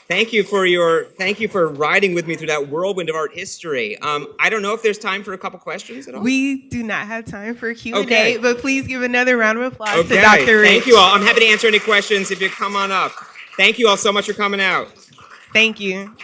Thank you for riding with me through that whirlwind of art history. I don't know if there's time for a couple questions at all. We do not have time for Q&A, Okay. but please give another round of applause Okay, to Dr. Rich. thank you all. I'm happy to answer any questions if you come on up. Thank you all so much for coming out. Thank you.